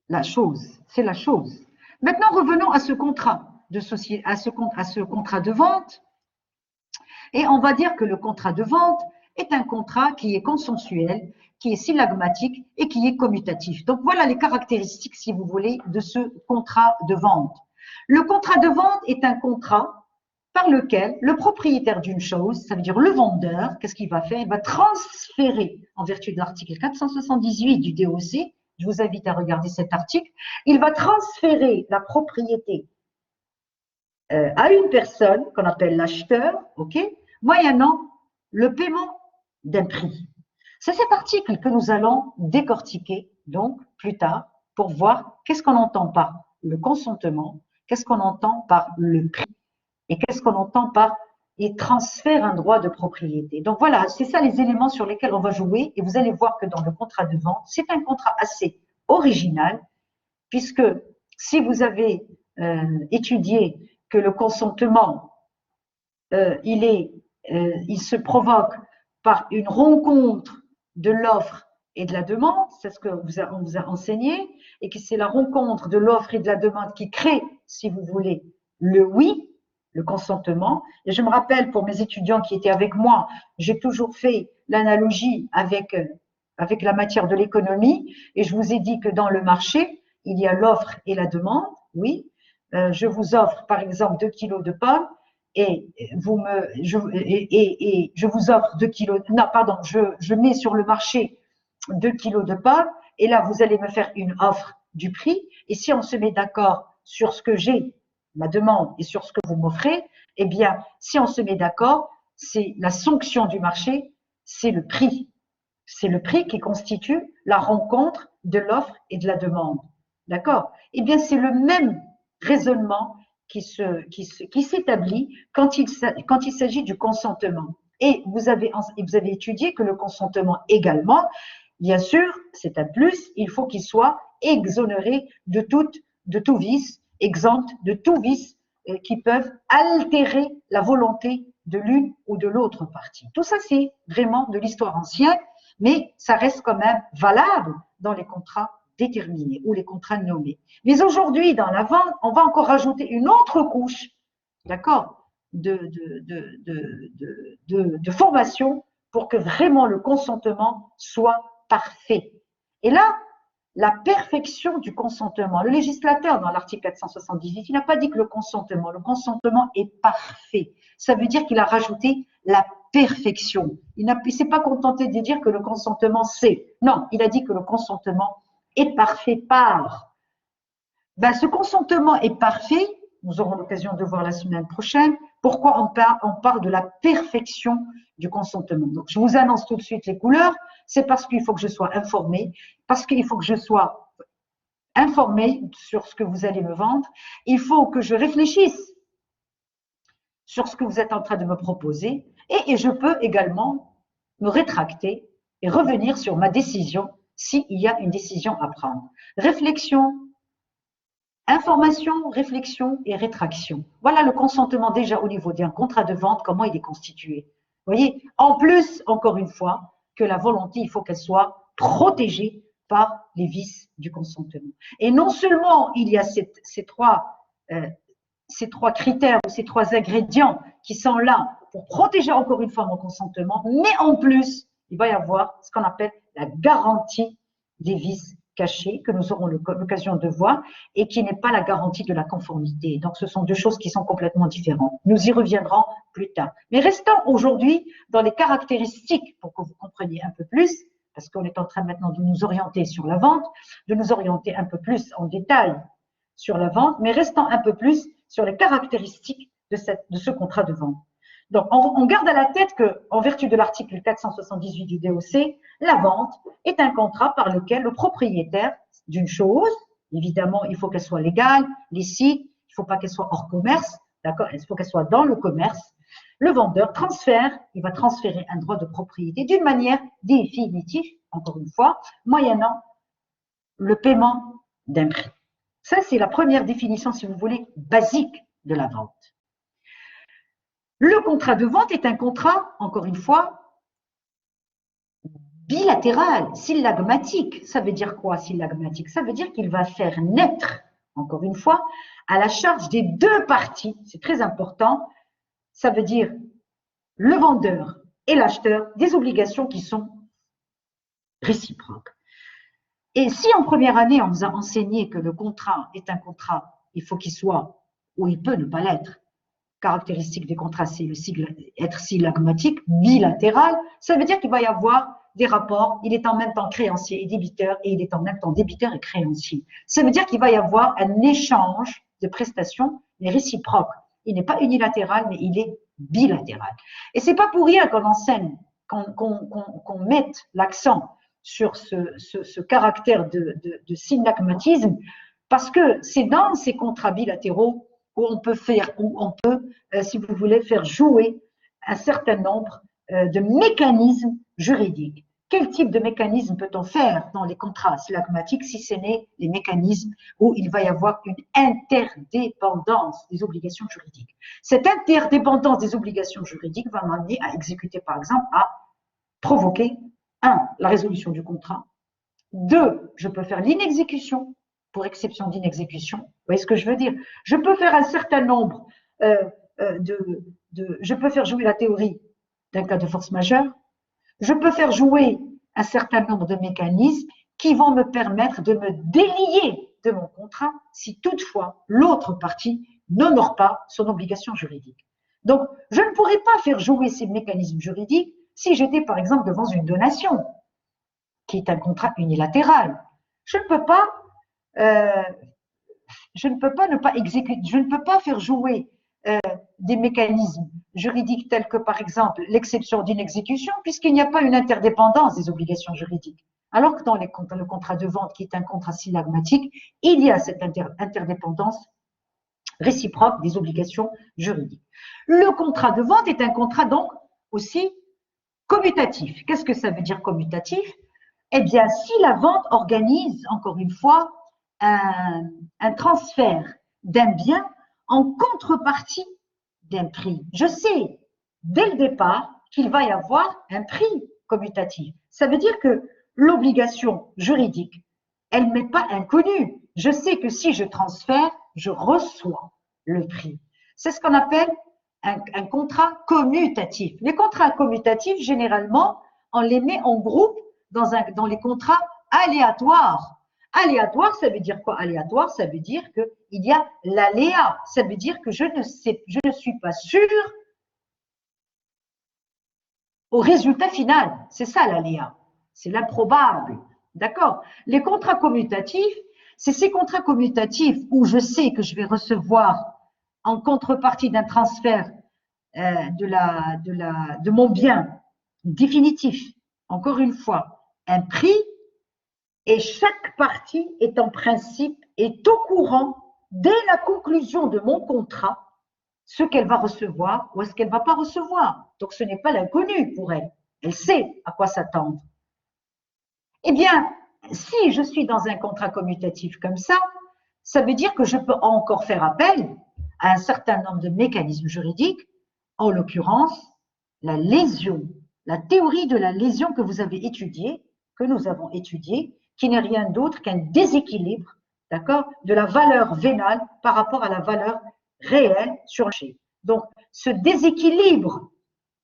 la chose. C'est la chose. Maintenant, revenons à ce contrat de société, à ce contrat de vente. Et on va dire que le contrat de vente est un contrat qui est consensuel, qui est sylagmatique et qui est commutatif. Donc, voilà les caractéristiques, si vous voulez, de ce contrat de vente. Le contrat de vente est un contrat par lequel le propriétaire d'une chose, ça veut dire le vendeur, qu'est-ce qu'il va faire? Il va transférer, en vertu de l'article 478 du DOC, je vous invite à regarder cet article, il va transférer la propriété à une personne qu'on appelle l'acheteur, ok, moyennant le paiement d'un prix. C'est cet article que nous allons décortiquer donc plus tard pour voir qu'est-ce qu'on entend par le consentement, qu'est-ce qu'on entend par le prix et qu'est-ce qu'on entend par et transfère un droit de propriété. Donc voilà, c'est ça les éléments sur lesquels on va jouer et vous allez voir que dans le contrat de vente, c'est un contrat assez original puisque si vous avez étudié que le consentement, il se provoque par une rencontre de l'offre et de la demande, c'est ce qu'on vous a enseigné, et que c'est la rencontre de l'offre et de la demande qui crée, si vous voulez, le oui, le consentement. Et je me rappelle pour mes étudiants qui étaient avec moi, j'ai toujours fait l'analogie avec la matière de l'économie, et je vous ai dit que dans le marché, il y a l'offre et la demande, oui. Je vous offre par exemple 2 kilos de pommes, et je vous offre 2 kilos, non pardon, je mets sur le marché 2 kilos de pommes, et là vous allez me faire une offre du prix, et si on se met d'accord sur ce que j'ai, ma demande, et sur ce que vous m'offrez, eh bien si on se met d'accord, c'est la sanction du marché, c'est le prix. C'est le prix qui constitue la rencontre de l'offre et de la demande. D'accord? Eh bien, c'est le même raisonnement qui s'établit quand il s'agit du consentement. Et vous avez étudié que le consentement également, bien sûr, c'est un plus, il faut qu'il soit exonéré de tout vice, exempt de tout vice qui peuvent altérer la volonté de l'une ou de l'autre partie. Tout ça, c'est vraiment de l'histoire ancienne, mais ça reste quand même valable dans les contrats déterminés ou les contrats nommés. Mais aujourd'hui, dans la vente, on va encore rajouter une autre couche, d'accord, de formation pour que vraiment le consentement soit parfait. Et là, la perfection du consentement. Le législateur, dans l'article 478, il n'a pas dit que le consentement est parfait. Ça veut dire qu'il a rajouté la perfection. Il ne s'est pas contenté de dire que le consentement c'est. Non, il a dit que le consentement est parfait par. Ben, ce consentement est parfait, nous aurons l'occasion de voir la semaine prochaine, pourquoi on parle de la perfection du consentement. Donc, je vous annonce tout de suite les couleurs, c'est parce qu'il faut que je sois informée, parce qu'il faut que je sois informée sur ce que vous allez me vendre, il faut que je réfléchisse sur ce que vous êtes en train de me proposer, et je peux également me rétracter et revenir sur ma décision s'il y a une décision à prendre. Réflexion, information, réflexion et rétraction. Voilà le consentement déjà au niveau d'un contrat de vente, comment il est constitué. Vous voyez, en plus, encore une fois, que la volonté, il faut qu'elle soit protégée par les vices du consentement. Et non seulement il y a ces trois critères ou ces trois ingrédients qui sont là pour protéger encore une fois mon consentement, mais en plus, il va y avoir ce qu'on appelle la garantie des vices cachés que nous aurons l'occasion de voir et qui n'est pas la garantie de la conformité. Donc, ce sont deux choses qui sont complètement différentes. Nous y reviendrons plus tard. Mais restons aujourd'hui dans les caractéristiques pour que vous compreniez un peu plus, parce qu'on est en train maintenant de nous orienter sur la vente, de nous orienter un peu plus en détail sur la vente, mais restons un peu plus sur les caractéristiques de ce contrat de vente. Donc, on garde à la tête qu'en vertu de l'article 478 du DOC, la vente est un contrat par lequel le propriétaire d'une chose, évidemment, il faut qu'elle soit légale, licite, il ne faut pas qu'elle soit hors commerce, d'accord, il faut qu'elle soit dans le commerce. Le vendeur il va transférer un droit de propriété d'une manière définitive, encore une fois, moyennant le paiement d'un prix. Ça, c'est la première définition, si vous voulez, basique de la vente. Le contrat de vente est un contrat, encore une fois, bilatéral, sillagmatique. Ça veut dire quoi, sillagmatique? Ça veut dire qu'il va faire naître, encore une fois, à la charge des deux parties, c'est très important, ça veut dire le vendeur et l'acheteur, des obligations qui sont réciproques. Et si en première année, on vous a enseigné que le contrat est un contrat, il faut qu'il soit, ou il peut ne pas l'être, caractéristique des contrats, c'est être sillagmatique, bilatéral, ça veut dire qu'il va y avoir des rapports, il est en même temps créancier et débiteur, et il est en même temps débiteur et créancier. Ça veut dire qu'il va y avoir un échange de prestations, mais réciproque. Il n'est pas unilatéral, mais il est bilatéral. Et c'est pas pour rien qu'on enseigne, qu'on mette l'accent sur ce caractère de sillagmatisme, parce que c'est dans ces contrats bilatéraux où on peut, si vous voulez, faire jouer un certain nombre de mécanismes juridiques. Quel type de mécanisme peut-on faire dans les contrats sylagmatiques si ce n'est les mécanismes où il va y avoir une interdépendance des obligations juridiques? Cette interdépendance des obligations juridiques va m'amener à exécuter, par exemple, à provoquer, 1, la résolution du contrat, 2, je peux faire l'inexécution, pour exception d'inexécution. Vous voyez ce que je veux dire? Je peux faire un certain nombre je peux faire jouer la théorie d'un cas de force majeure. Je peux faire jouer un certain nombre de mécanismes qui vont me permettre de me délier de mon contrat si toutefois l'autre partie n'honore pas son obligation juridique. Donc, je ne pourrais pas faire jouer ces mécanismes juridiques si j'étais par exemple devant une donation, qui est un contrat unilatéral. Je ne peux pas ne pas exécuter, je ne peux pas faire jouer des mécanismes juridiques tels que, par exemple, l'exception d'une exécution, puisqu'il n'y a pas une interdépendance des obligations juridiques. Alors que dans le contrat de vente, qui est un contrat sylagmatique, il y a cette interdépendance réciproque des obligations juridiques. Le contrat de vente est un contrat donc aussi commutatif. Qu'est-ce que ça veut dire commutatif? Eh bien, si la vente organise, encore une fois, un transfert d'un bien en contrepartie d'un prix. Je sais dès le départ qu'il va y avoir un prix commutatif. Ça veut dire que l'obligation juridique, elle ne m'est pas inconnue. Je sais que si je transfère, je reçois le prix. C'est ce qu'on appelle un contrat commutatif. Les contrats commutatifs, généralement, on les met en groupe dans les contrats aléatoires. Aléatoire, ça veut dire quoi? Aléatoire, ça veut dire qu'il y a l'aléa. Ça veut dire que je ne suis pas sûr au résultat final. C'est ça l'aléa. C'est l'improbable. D'accord? Les contrats commutatifs, c'est ces contrats commutatifs où je sais que je vais recevoir en contrepartie d'un transfert de mon bien définitif, encore une fois, un prix. Et chaque partie est en principe, est au courant, dès la conclusion de mon contrat, ce qu'elle va recevoir ou ce qu'elle ne va pas recevoir. Donc, ce n'est pas l'inconnu pour elle. Elle sait à quoi s'attendre. Eh bien, si je suis dans un contrat commutatif comme ça veut dire que je peux encore faire appel à un certain nombre de mécanismes juridiques, en l'occurrence, la lésion, la théorie de la lésion que vous avez étudiée, que nous avons étudiée, qui n'est rien d'autre qu'un déséquilibre, d'accord, de la valeur vénale par rapport à la valeur réelle sur le marché. Donc, ce déséquilibre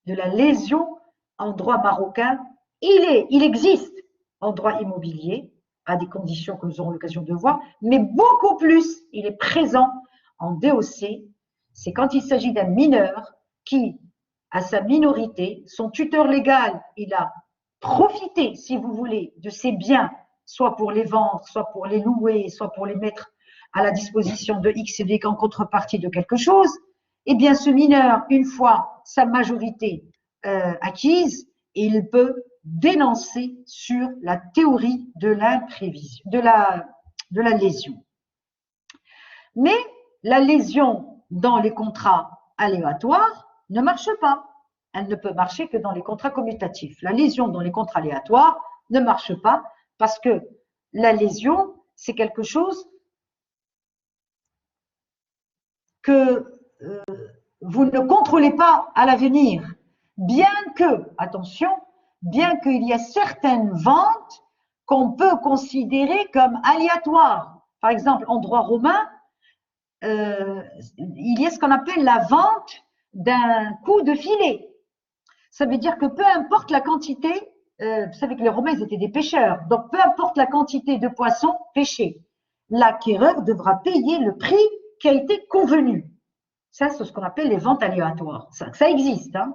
de la lésion en droit marocain, il existe en droit immobilier, à des conditions que nous aurons l'occasion de voir, mais beaucoup plus, il est présent en DOC, c'est quand il s'agit d'un mineur qui, à sa minorité, son tuteur légal, il a profité, si vous voulez, de ses biens, soit pour les vendre, soit pour les louer, soit pour les mettre à la disposition de X et Y en contrepartie de quelque chose, eh bien ce mineur, une fois sa majorité acquise, il peut dénoncer sur la théorie de l'imprévision, de la lésion. Mais la lésion dans les contrats aléatoires ne marche pas. Elle ne peut marcher que dans les contrats commutatifs. La lésion dans les contrats aléatoires ne marche pas parce que la lésion, c'est quelque chose que vous ne contrôlez pas à l'avenir. Bien que, attention, bien qu'il y a certaines ventes qu'on peut considérer comme aléatoires. Par exemple, en droit romain, il y a ce qu'on appelle la vente d'un coup de filet. Ça veut dire que peu importe la quantité, vous savez que les Romains ils étaient des pêcheurs, donc peu importe la quantité de poissons pêchés, l'acquéreur devra payer le prix qui a été convenu. Ça, c'est ce qu'on appelle les ventes aléatoires. Ça existe, hein.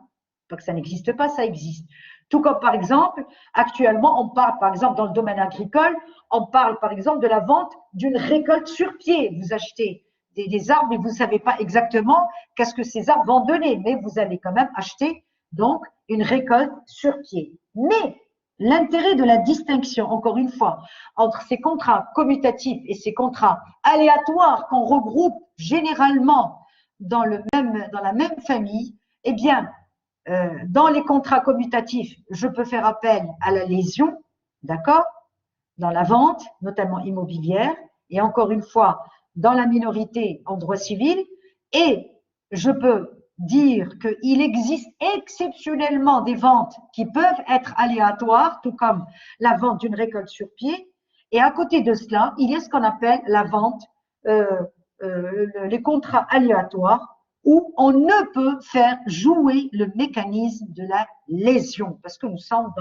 Pas que ça n'existe pas, ça existe. Tout comme par exemple, actuellement, on parle par exemple dans le domaine agricole, on parle par exemple de la vente d'une récolte sur pied. Vous achetez des arbres, mais vous ne savez pas exactement qu'est-ce que ces arbres vont donner, mais vous allez quand même acheter donc une récolte sur pied. Mais l'intérêt de la distinction, encore une fois, entre ces contrats commutatifs et ces contrats aléatoires qu'on regroupe généralement dans la même famille, eh bien, dans les contrats commutatifs, je peux faire appel à la lésion, d'accord, dans la vente, notamment immobilière, et encore une fois, dans la minorité en droit civil, et je peux dire qu'il existe exceptionnellement des ventes qui peuvent être aléatoires, tout comme la vente d'une récolte sur pied, et à côté de cela, il y a ce qu'on appelle la vente, les contrats aléatoires, où on ne peut faire jouer le mécanisme de la lésion, parce que nous sommes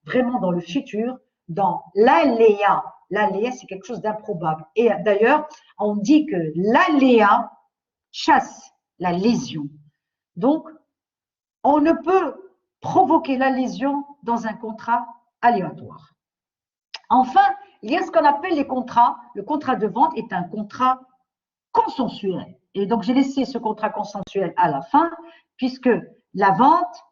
vraiment dans le futur, dans l'aléa. L'aléa, c'est quelque chose d'improbable. Et d'ailleurs, on dit que l'aléa chasse la lésion. Donc, on ne peut provoquer la lésion dans un contrat aléatoire. Enfin, il y a ce qu'on appelle les contrats. Le contrat de vente est un contrat consensuel. Et donc, j'ai laissé ce contrat consensuel à la fin, puisque la vente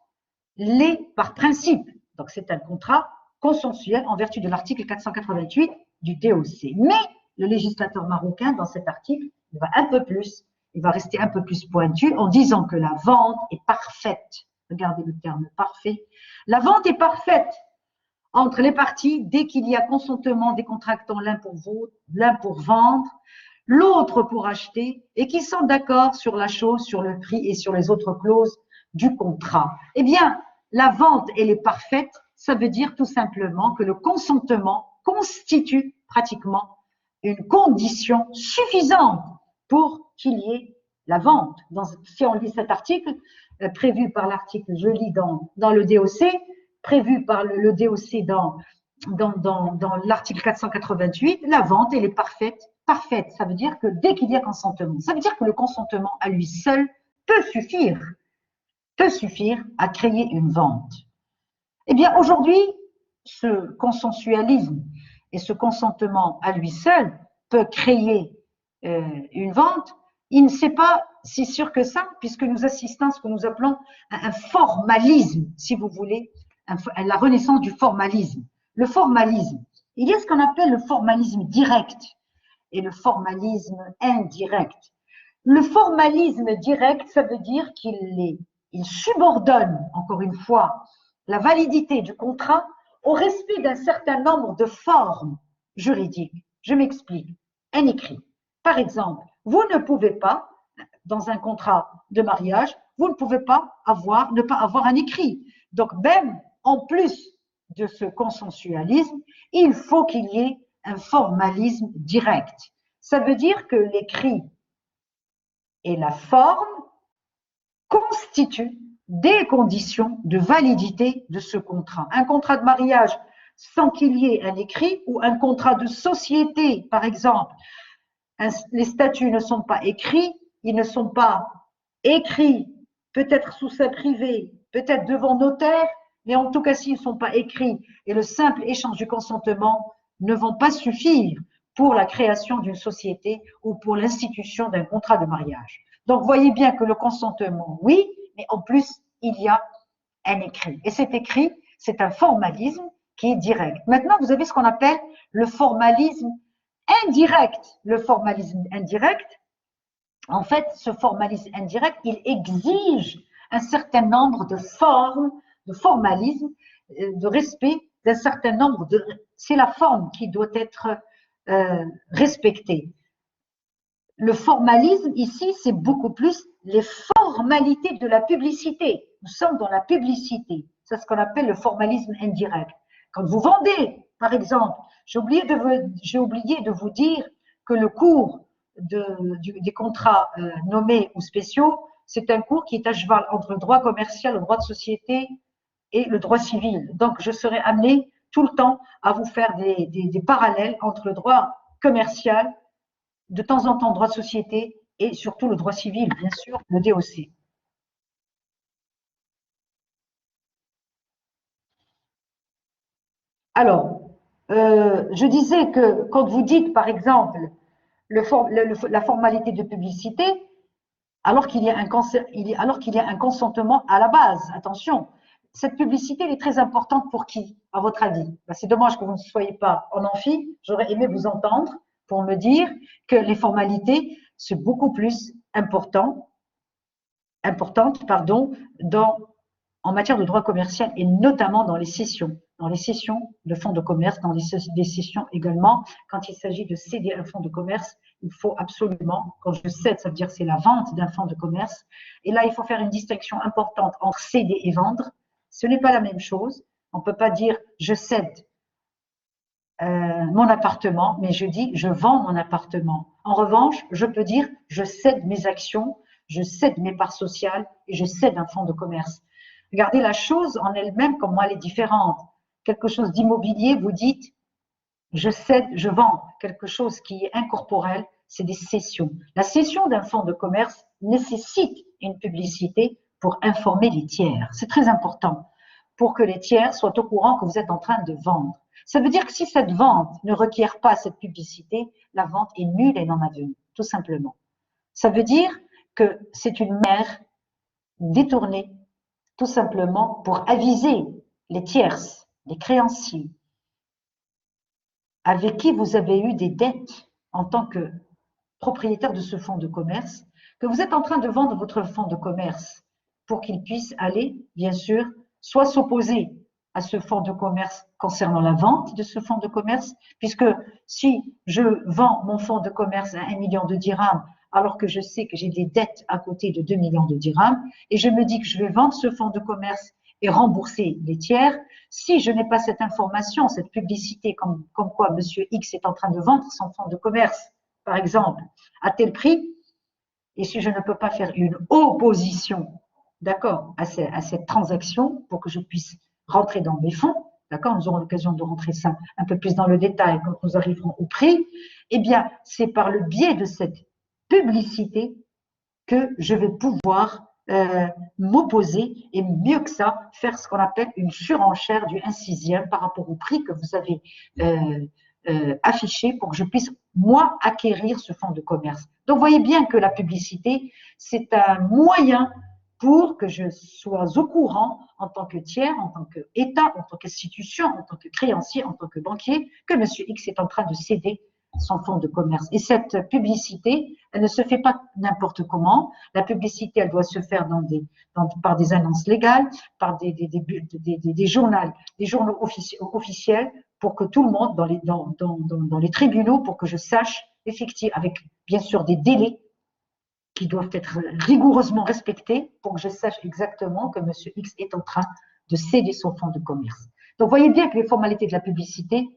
l'est par principe. Donc, c'est un contrat consensuel en vertu de l'article 488 du DOC. Mais le législateur marocain, dans cet article, il va un peu plus, il va rester un peu plus pointu en disant que la vente est parfaite. Regardez le terme parfait. La vente est parfaite entre les parties dès qu'il y a consentement des contractants, l'un pour vendre, l'autre pour acheter, et qui sont d'accord sur la chose, sur le prix et sur les autres clauses du contrat. Eh bien, la vente, elle est parfaite, ça veut dire tout simplement que le consentement constitue pratiquement une condition suffisante pour qu'il y ait la vente. Si on lit cet article, prévu par l'article, je lis dans le DOC, prévu par le DOC dans l'article 488, la vente, elle est parfaite. Parfaite, ça veut dire que dès qu'il y a consentement, ça veut dire que le consentement à lui seul peut suffire à créer une vente. Eh bien, aujourd'hui, ce consensualisme et ce consentement à lui seul peut créer une vente. Il ne sait pas si sûr que ça, puisque nous assistons à ce que nous appelons un formalisme, si vous voulez, la renaissance du formalisme. Le formalisme, il y a ce qu'on appelle le formalisme direct et le formalisme indirect. Le formalisme direct, ça veut dire qu'il subordonne, encore une fois, la validité du contrat au respect d'un certain nombre de formes juridiques. Je m'explique. Un écrit. Par exemple, vous ne pouvez pas, dans un contrat de mariage, vous ne pouvez pas ne pas avoir un écrit. Donc, même en plus de ce consensualisme, il faut qu'il y ait un formalisme direct. Ça veut dire que l'écrit et la forme constituent des conditions de validité de ce contrat. Un contrat de mariage sans qu'il y ait un écrit ou un contrat de société, par exemple, les statuts ne sont pas écrits, ils ne sont pas écrits, peut-être sous seing privé, peut-être devant notaire, mais en tout cas, s'ils ne sont pas écrits et le simple échange du consentement ne vont pas suffire pour la création d'une société ou pour l'institution d'un contrat de mariage. Donc, voyez bien que le consentement, oui, mais en plus, il y a un écrit. Et cet écrit, c'est un formalisme qui est direct. Maintenant, vous avez ce qu'on appelle le formalisme indirect. Le formalisme indirect, en fait, ce formalisme indirect, il exige un certain nombre de formes, de formalisme, de respect d'un certain nombre de… C'est la forme qui doit être respectée. Le formalisme, ici, c'est beaucoup plus les formalités de la publicité. Nous sommes dans la publicité. C'est ce qu'on appelle le formalisme indirect. Quand vous vendez, par exemple, j'ai oublié de vous dire que le cours des contrats nommés ou spéciaux, c'est un cours qui est à cheval entre le droit commercial, le droit de société et le droit civil. Donc, je serai amenée tout le temps à vous faire des parallèles entre le droit commercial, de temps en temps droit de société et surtout le droit civil, bien sûr, le DOC. Alors, je disais que quand vous dites, par exemple, la formalité de publicité, alors qu'il y a un consentement à la base, attention, cette publicité elle est très importante pour qui, à votre avis? C'est dommage que vous ne soyez pas en amphi, j'aurais aimé vous entendre pour me dire que les formalités, c'est beaucoup plus importante, en matière de droit commercial et notamment dans les cessions de fonds de commerce, dans les cessions également. Quand il s'agit de céder un fonds de commerce, il faut absolument, quand je cède, ça veut dire c'est la vente d'un fonds de commerce. Et là, il faut faire une distinction importante entre céder et vendre. Ce n'est pas la même chose. On ne peut pas dire je cède mon appartement, mais je dis je vends mon appartement. En revanche, je peux dire je cède mes actions, je cède mes parts sociales et je cède un fonds de commerce. Regardez la chose en elle-même, comment elle est différente. Quelque chose d'immobilier, vous dites je cède, je vends. Quelque chose qui est incorporel, c'est des cessions. La cession d'un fonds de commerce nécessite une publicité pour informer les tiers. C'est très important pour que les tiers soient au courant que vous êtes en train de vendre. Ça veut dire que si cette vente ne requiert pas cette publicité, la vente est nulle et non avenue, tout simplement. Ça veut dire que c'est une manière détournée, tout simplement pour aviser les tierces, les créanciers, avec qui vous avez eu des dettes en tant que propriétaire de ce fonds de commerce, que vous êtes en train de vendre votre fonds de commerce pour qu'il puisse aller, bien sûr, soit s'opposer à ce fonds de commerce concernant la vente de ce fonds de commerce, puisque si je vends mon fonds de commerce à 1 million de dirhams, alors que je sais que j'ai des dettes à côté de 2 millions de dirhams, et je me dis que je vais vendre ce fonds de commerce et rembourser les tiers, si je n'ai pas cette information, cette publicité, comme quoi Monsieur X est en train de vendre son fonds de commerce, par exemple, à tel prix, et si je ne peux pas faire une opposition, d'accord, à cette transaction pour que je puisse rentrer dans mes fonds, d'accord, nous aurons l'occasion de rentrer ça un peu plus dans le détail quand nous arriverons au prix, eh bien, c'est par le biais de cette publicité que je vais pouvoir m'opposer et mieux que ça, faire ce qu'on appelle une surenchère du 1/6 par rapport au prix que vous avez affiché pour que je puisse, moi, acquérir ce fonds de commerce. Donc, vous voyez bien que la publicité, c'est un moyen pour que je sois au courant en tant que tiers, en tant qu'État, en tant qu'institution, en tant que créancier, en tant que banquier, que M. X est en train de céder son fonds de commerce. Et cette publicité, elle ne se fait pas n'importe comment. La publicité, elle doit se faire par des annonces légales, par des journaux officiels, pour que tout le monde, dans les tribunaux, pour que je sache, effectivement, avec bien sûr des délais qui doivent être rigoureusement respectés, pour que je sache exactement que M. X est en train de céder son fonds de commerce. Donc, vous voyez bien que les formalités de la publicité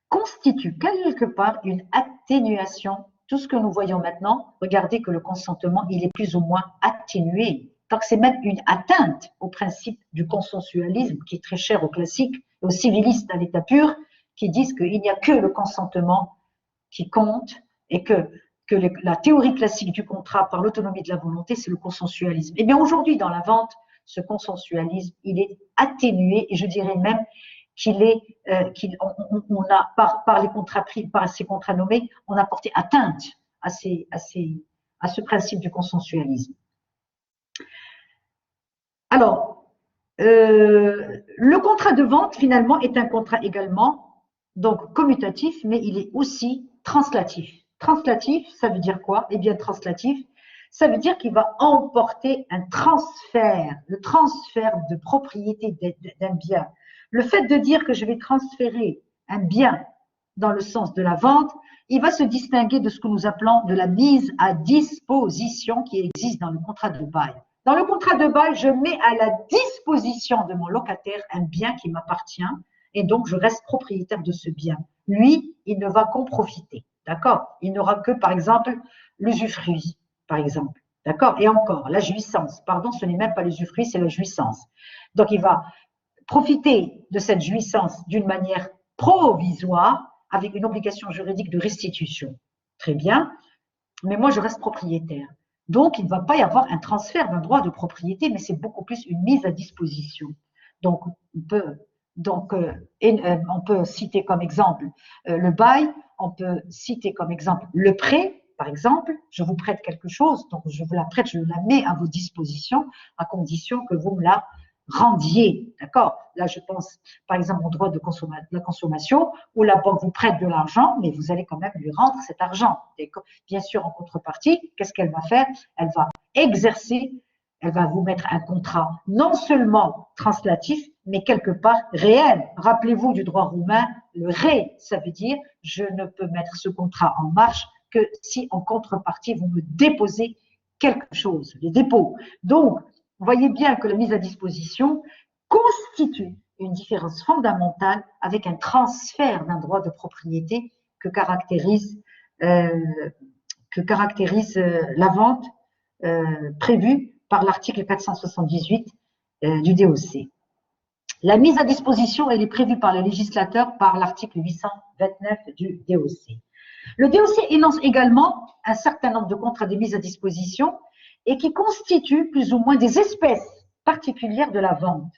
constituent quelque part une atténuation. Tout ce que nous voyons maintenant, regardez que le consentement, il est plus ou moins atténué. Donc, c'est même une atteinte au principe du consensualisme qui est très cher aux classiques et aux civilistes à l'état pur, qui disent qu'il n'y a que le consentement qui compte et que la théorie classique du contrat par l'autonomie de la volonté, c'est le consensualisme. Et bien aujourd'hui, dans la vente, ce consensualisme, il est atténué et je dirais même qu'il est, on a par les contrats pris, par ces contrats nommés, on a porté atteinte à ce principe du consensualisme. Alors, le contrat de vente finalement est un contrat également donc commutatif, mais il est aussi translatif. Translatif, ça veut dire quoi? Eh bien, translatif, ça veut dire qu'il va emporter un transfert, le transfert de propriété d'un bien. Le fait de dire que je vais transférer un bien dans le sens de la vente, il va se distinguer de ce que nous appelons de la mise à disposition qui existe dans le contrat de bail. Dans le contrat de bail, je mets à la disposition de mon locataire un bien qui m'appartient et donc je reste propriétaire de ce bien. Lui, il ne va qu'en profiter, d'accord? Il n'aura que, par exemple, l'usufruit, par exemple, d'accord? Et encore, la jouissance, pardon, ce n'est même pas l'usufruit, c'est la jouissance. Donc, il va profiter de cette jouissance d'une manière provisoire avec une obligation juridique de restitution. Très bien, mais moi, je reste propriétaire. Donc, il ne va pas y avoir un transfert d'un droit de propriété, mais c'est beaucoup plus une mise à disposition. Donc, on peut citer comme exemple le bail, on peut citer comme exemple le prêt, par exemple, je vous prête quelque chose, donc je vous la prête, je la mets à vos dispositions à condition que vous me la rendiez, d'accord? Là, je pense par exemple au droit de la consommation où la banque vous prête de l'argent, mais vous allez quand même lui rendre cet argent. Et bien sûr, en contrepartie, qu'est-ce qu'elle va faire? Elle va exercer elle va vous mettre un contrat non seulement translatif, mais quelque part réel. Rappelez-vous du droit roumain, le ré, ça veut dire je ne peux mettre ce contrat en marche que si en contrepartie vous me déposez quelque chose, les dépôts. Donc, vous voyez bien que la mise à disposition constitue une différence fondamentale avec un transfert d'un droit de propriété que caractérise la vente prévue par l'article 478 du DOC. La mise à disposition, elle est prévue par le législateur par l'article 829 du DOC. Le DOC énonce également un certain nombre de contrats de mise à disposition et qui constituent plus ou moins des espèces particulières de la vente.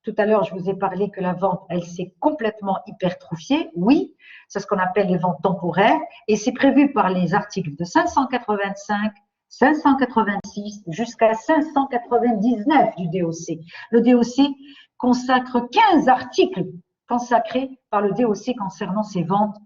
Tout à l'heure, je vous ai parlé que la vente, elle s'est complètement hypertrophiée. Oui, c'est ce qu'on appelle les ventes temporaires et c'est prévu par les articles de 585, 586 jusqu'à 599 du DOC. Le DOC consacre 15 articles consacrés par le DOC concernant ces ventes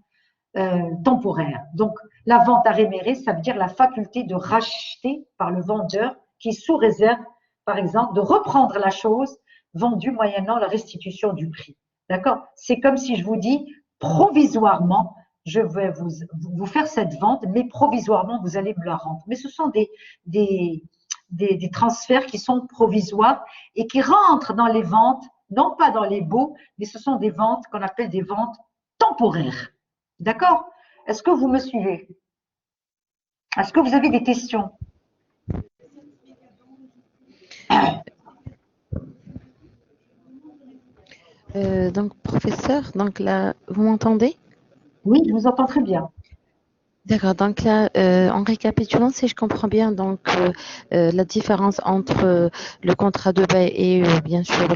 temporaires. Donc, la vente à réméré, ça veut dire la faculté de racheter par le vendeur qui, sous réserve, par exemple, de reprendre la chose vendue moyennant la restitution du prix. D'accord? C'est comme si je vous dis, provisoirement, je vais vous faire cette vente, mais provisoirement, vous allez me la rendre. Mais ce sont des transferts qui sont provisoires et qui rentrent dans les ventes, non pas dans les baux, mais ce sont des ventes qu'on appelle des ventes temporaires. D'accord? Est-ce que vous me suivez? Est-ce que vous avez des questions? Donc, professeur, donc là, vous m'entendez? Oui, je vous entends très bien. D'accord, donc là, en récapitulant, si je comprends bien, donc la différence entre le contrat de bail et bien sûr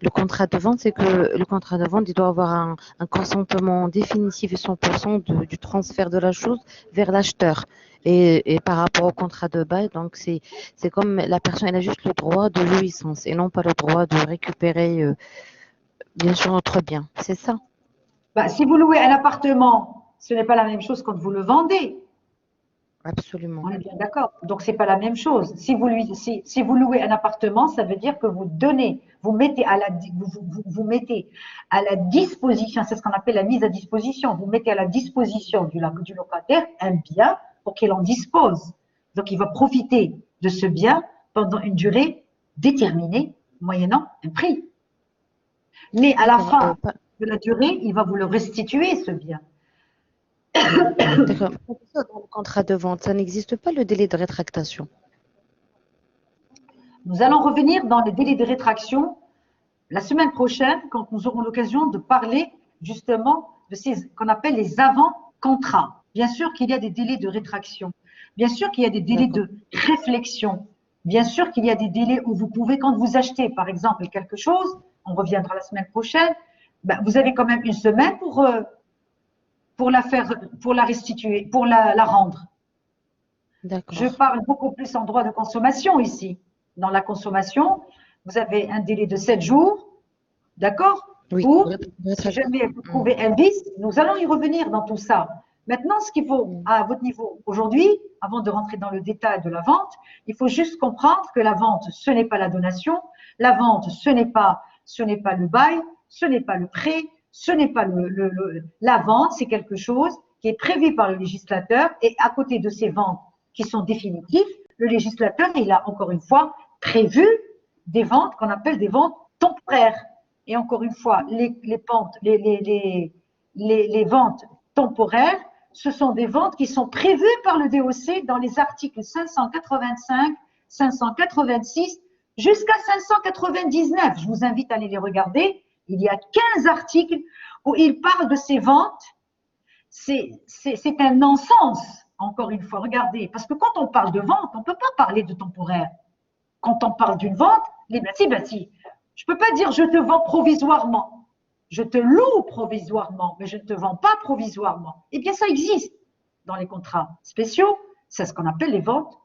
le contrat de vente, c'est que le contrat de vente, il doit avoir un consentement définitif et 100% du transfert de la chose vers l'acheteur. Et par rapport au contrat de bail, donc c'est comme la personne, elle a juste le droit de jouissance et non pas le droit de récupérer, bien sûr, notre bien. C'est ça? Bah, si vous louez un appartement, ce n'est pas la même chose quand vous le vendez. Absolument. On est bien d'accord. Donc, ce n'est pas la même chose. Si vous louez un appartement, ça veut dire que vous donnez, vous mettez vous mettez à la disposition, c'est ce qu'on appelle la mise à disposition, vous mettez à la disposition du locataire un bien pour qu'il en dispose. Donc, il va profiter de ce bien pendant une durée déterminée, moyennant un prix. Mais à la fin de la durée, il va vous le restituer, ce bien. D'accord. Dans le contrat de vente, ça n'existe pas le délai de rétractation. Nous allons revenir dans les délais de rétraction la semaine prochaine, quand nous aurons l'occasion de parler justement de ces qu'on appelle les avant-contrats. Bien sûr qu'il y a des délais de rétraction. Bien sûr qu'il y a des délais de réflexion. Bien sûr qu'il y a des délais où vous pouvez, quand vous achetez par exemple quelque chose, on reviendra la semaine prochaine, ben, vous avez quand même une semaine pour la restituer, pour la rendre. Je parle beaucoup plus en droit de consommation ici. Dans la consommation, vous avez un délai de 7 jours, d'accord? Oui. Pour, si jamais vous trouvez un vice, nous allons y revenir dans tout ça. Maintenant, ce qu'il faut, à votre niveau aujourd'hui, avant de rentrer dans le détail de la vente, il faut juste comprendre que la vente, ce n'est pas la donation, la vente, ce n'est pas le bail, ce n'est pas le prêt, ce n'est pas la vente, c'est quelque chose qui est prévu par le législateur et à côté de ces ventes qui sont définitives, le législateur, il a encore une fois prévu des ventes qu'on appelle des ventes temporaires. Et encore une fois, les ventes temporaires, ce sont des ventes qui sont prévues par le DOC dans les articles 585, 586 jusqu'à 599. Je vous invite à aller les regarder. Il y a 15 articles où il parle de ces ventes. C'est un non-sens, encore une fois. Regardez, parce que quand on parle de vente, on ne peut pas parler de temporaire. Quand on parle d'une vente, je ne peux pas dire je te vends provisoirement. Je te loue provisoirement, mais je ne te vends pas provisoirement. Eh bien, ça existe dans les contrats spéciaux. C'est ce qu'on appelle les ventes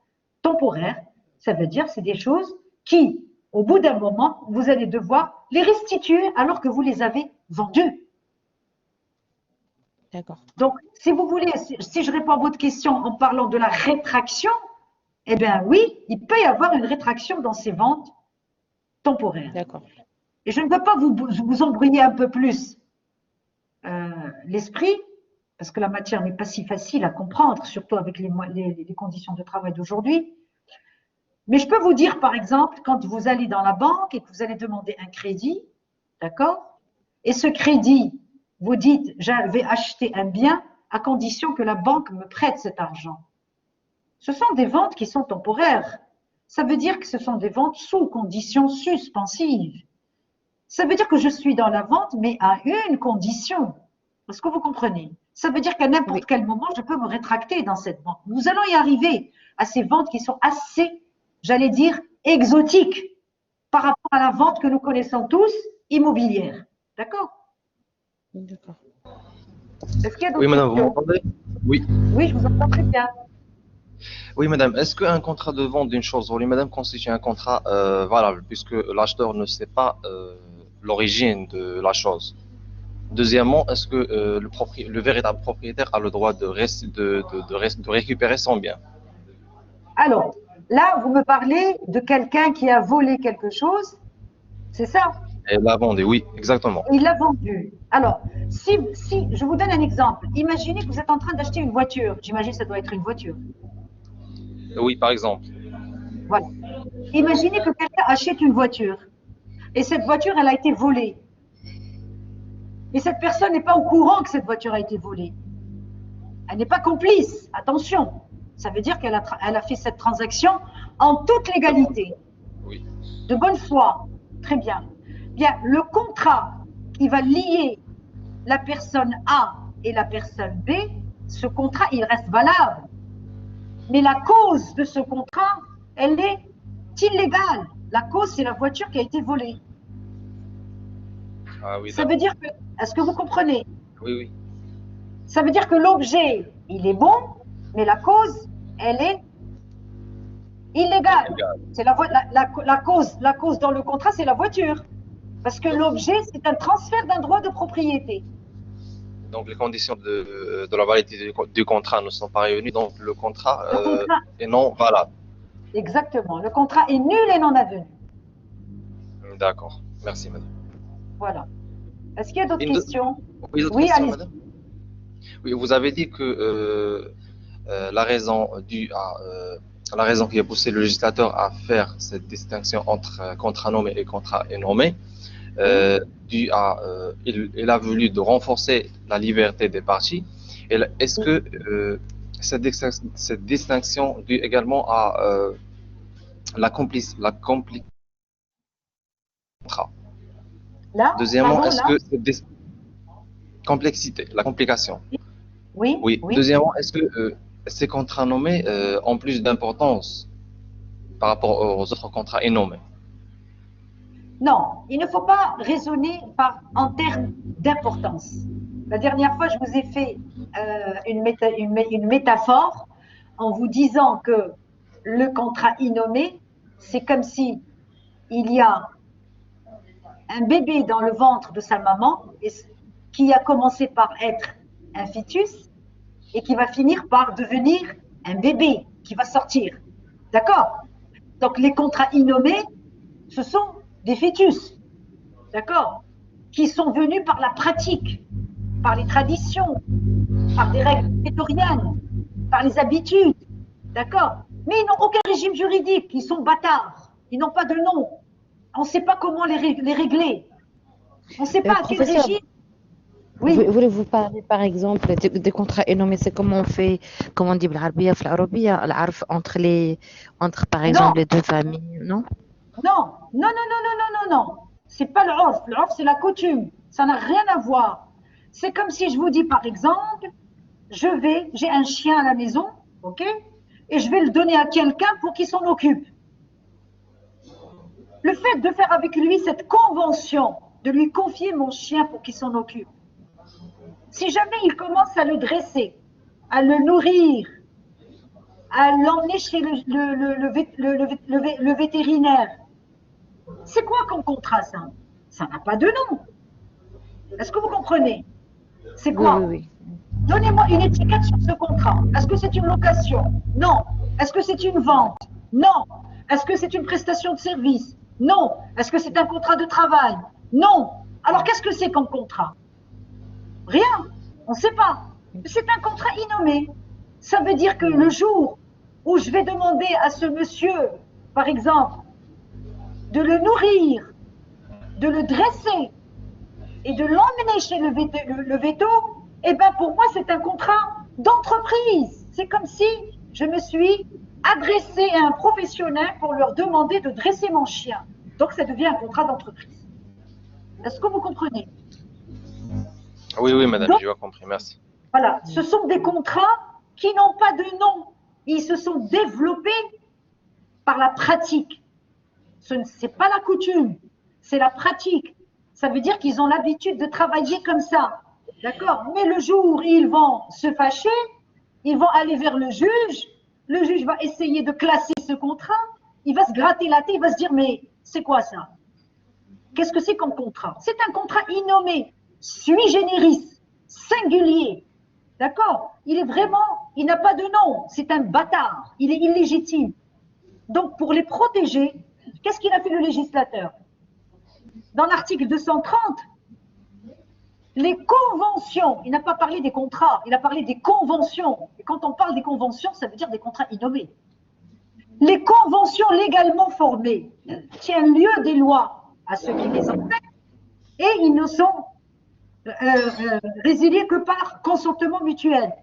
temporaires. Ça veut dire c'est des choses qui, au bout d'un moment, vous allez devoir les restituer alors que vous les avez vendues. D'accord. Donc, si vous voulez, si je réponds à votre question en parlant de la rétraction, Eh bien oui, il peut y avoir une rétraction dans ces ventes temporaires. D'accord. Et je ne veux pas vous embrouiller un peu plus l'esprit, parce que la matière n'est pas si facile à comprendre, surtout avec les conditions de travail d'aujourd'hui. Mais je peux vous dire, par exemple, quand vous allez dans la banque et que vous allez demander un crédit, d'accord? Et ce crédit, vous dites, je vais acheter un bien à condition que la banque me prête cet argent. Ce sont des ventes qui sont temporaires. Ça veut dire que ce sont des ventes sous conditions suspensives. Ça veut dire que je suis dans la vente, mais à une condition. Est-ce que vous comprenez? Ça veut dire qu'à n'importe quel moment, je peux me rétracter dans cette vente. Nous allons y arriver à ces ventes qui sont assez, j'allais dire, exotiques par rapport à la vente que nous connaissons tous, immobilière. D'accord? D'accord. Est-ce qu'il y a d'autres Oui, madame, vous questions? m'entendez? Oui. Oui, je vous entends très bien. Oui, madame, est-ce qu'un contrat de vente d'une chose volée, madame, constitue un contrat valable, puisque l'acheteur ne sait pas l'origine de la chose? Deuxièmement, est-ce que le véritable propriétaire a le droit de récupérer son bien? Alors, là, vous me parlez de quelqu'un qui a volé quelque chose, c'est ça? Et la vendre, oui, exactement. Il l'a vendu. Alors, si je vous donne un exemple, imaginez que vous êtes en train d'acheter une voiture. J'imagine que ça doit être une voiture. Oui, par exemple. Voilà. Imaginez que quelqu'un achète une voiture et cette voiture, elle a été volée. Et cette personne n'est pas au courant que cette voiture a été volée. Elle n'est pas complice. Attention, ça veut dire qu'elle a fait cette transaction en toute légalité. Oui. De bonne foi. Très bien. Bien, le contrat qui va lier la personne A et la personne B, ce contrat, il reste valable. Mais la cause de ce contrat, elle est illégale. La cause, c'est la voiture qui a été volée. Ah oui, Ça veut dire que, est-ce que vous comprenez? oui, oui. Ça veut dire que l'objet, il est bon, mais la cause, elle est illégale. C'est la cause dans le contrat, c'est la voiture. Parce que l'objet, c'est un transfert d'un droit de propriété. Donc, les conditions de la validité du contrat ne sont pas réunies, donc le contrat est non valable. Exactement. Le contrat est nul et non avenu. D'accord. Merci, madame. Voilà. Est-ce qu'il y a d'autres questions? Oui, d'autres Oui, questions, allez-y. madame? Oui, vous avez dit que la raison la raison qui a poussé le législateur à faire cette distinction entre contrat nommé et contrat nommé, il a voulu de renforcer la liberté des parties. Est-ce que cette distinction due également à la complicité? Là, Deuxièmement, pardon, est-ce là? que cette complexité, la complication? Oui, Oui. oui. Deuxièmement, est-ce que ces contrats nommés ont plus d'importance par rapport aux autres contrats nommés? Non, il ne faut pas raisonner en termes d'importance. La dernière fois, je vous ai fait une métaphore en vous disant que le contrat innommé, c'est comme si il y a un bébé dans le ventre de sa maman qui a commencé par être un fœtus et qui va finir par devenir un bébé qui va sortir. D'accord? Donc les contrats innommés, ce sont des fœtus, d'accord? Qui sont venus par la pratique, par les traditions, par des règles prétoriennes, par les habitudes, d'accord? Mais ils n'ont aucun régime juridique, ils sont bâtards, ils n'ont pas de nom. On ne sait pas comment les régler. On ne sait pas à quel Professeur, régime. Oui. voulez-vous parler par exemple des contrats énommés? C'est comment on fait, comment on dit بالعربية في العربية العرف entre par exemple les deux familles, non? Non, non, non, non, non, non, non, non. C'est pas le urf. Le urf, c'est la coutume. Ça n'a rien à voir. C'est comme si je vous dis, par exemple, j'ai un chien à la maison, ok? Et je vais le donner à quelqu'un pour qu'il s'en occupe. Le fait de faire avec lui cette convention, de lui confier mon chien pour qu'il s'en occupe, si jamais il commence à le dresser, à le nourrir, à l'emmener chez le vétérinaire, c'est quoi comme contrat ça? Ça n'a pas de nom. Est-ce que vous comprenez? C'est quoi? Oui, oui, oui. Donnez-moi une étiquette sur ce contrat. Est-ce que c'est une location? Non. Est-ce que c'est une vente? Non. Est-ce que c'est une prestation de service? Non. Est-ce que c'est un contrat de travail? Non. Alors qu'est-ce que c'est comme contrat? Rien. On ne sait pas. C'est un contrat innommé. Ça veut dire que le jour où je vais demander à ce monsieur, par exemple, de le nourrir, de le dresser et de l'emmener chez le veto, eh bien pour moi c'est un contrat d'entreprise. C'est comme si je me suis adressée à un professionnel pour leur demander de dresser mon chien. Donc ça devient un contrat d'entreprise. Est-ce que vous comprenez? Oui, oui, madame, Donc, j'ai bien compris, merci. voilà, ce sont des contrats qui n'ont pas de nom. Ils se sont développés par la pratique. Ce n'est pas la coutume, c'est la pratique. Ça veut dire qu'ils ont l'habitude de travailler comme ça. D'accord? Mais le jour où ils vont se fâcher, ils vont aller vers le juge va essayer de classer ce contrat, il va se gratter la tête, il va se dire, mais c'est quoi ça? Qu'est-ce que c'est comme contrat? C'est un contrat innommé, sui generis, singulier. D'accord? Il est vraiment, il n'a pas de nom, c'est un bâtard, il est illégitime. Donc, pour les protéger, qu'est-ce qu'il a fait le législateur? Dans l'article 230, les conventions, il n'a pas parlé des contrats, il a parlé des conventions. Et quand on parle des conventions, ça veut dire des contrats innommés. Les conventions légalement formées tiennent lieu des lois à ceux qui les ont faites et ils ne sont résiliés que par consentement mutuel.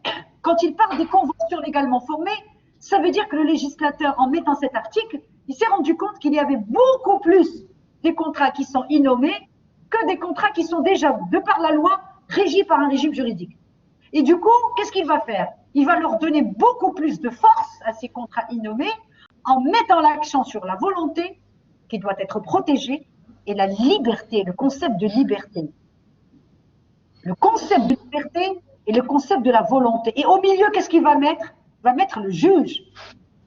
Quand il parle des conventions légalement formées, ça veut dire que le législateur, en mettant cet article, il s'est rendu compte qu'il y avait beaucoup plus des contrats qui sont innommés que des contrats qui sont déjà, de par la loi, régis par un régime juridique. Et du coup, qu'est-ce qu'il va faire? Il va leur donner beaucoup plus de force à ces contrats innommés en mettant l'accent sur la volonté qui doit être protégée et la liberté, le concept de liberté. Le concept de liberté et le concept de la volonté. Et au milieu, qu'est-ce qu'il va mettre? Il va mettre le juge.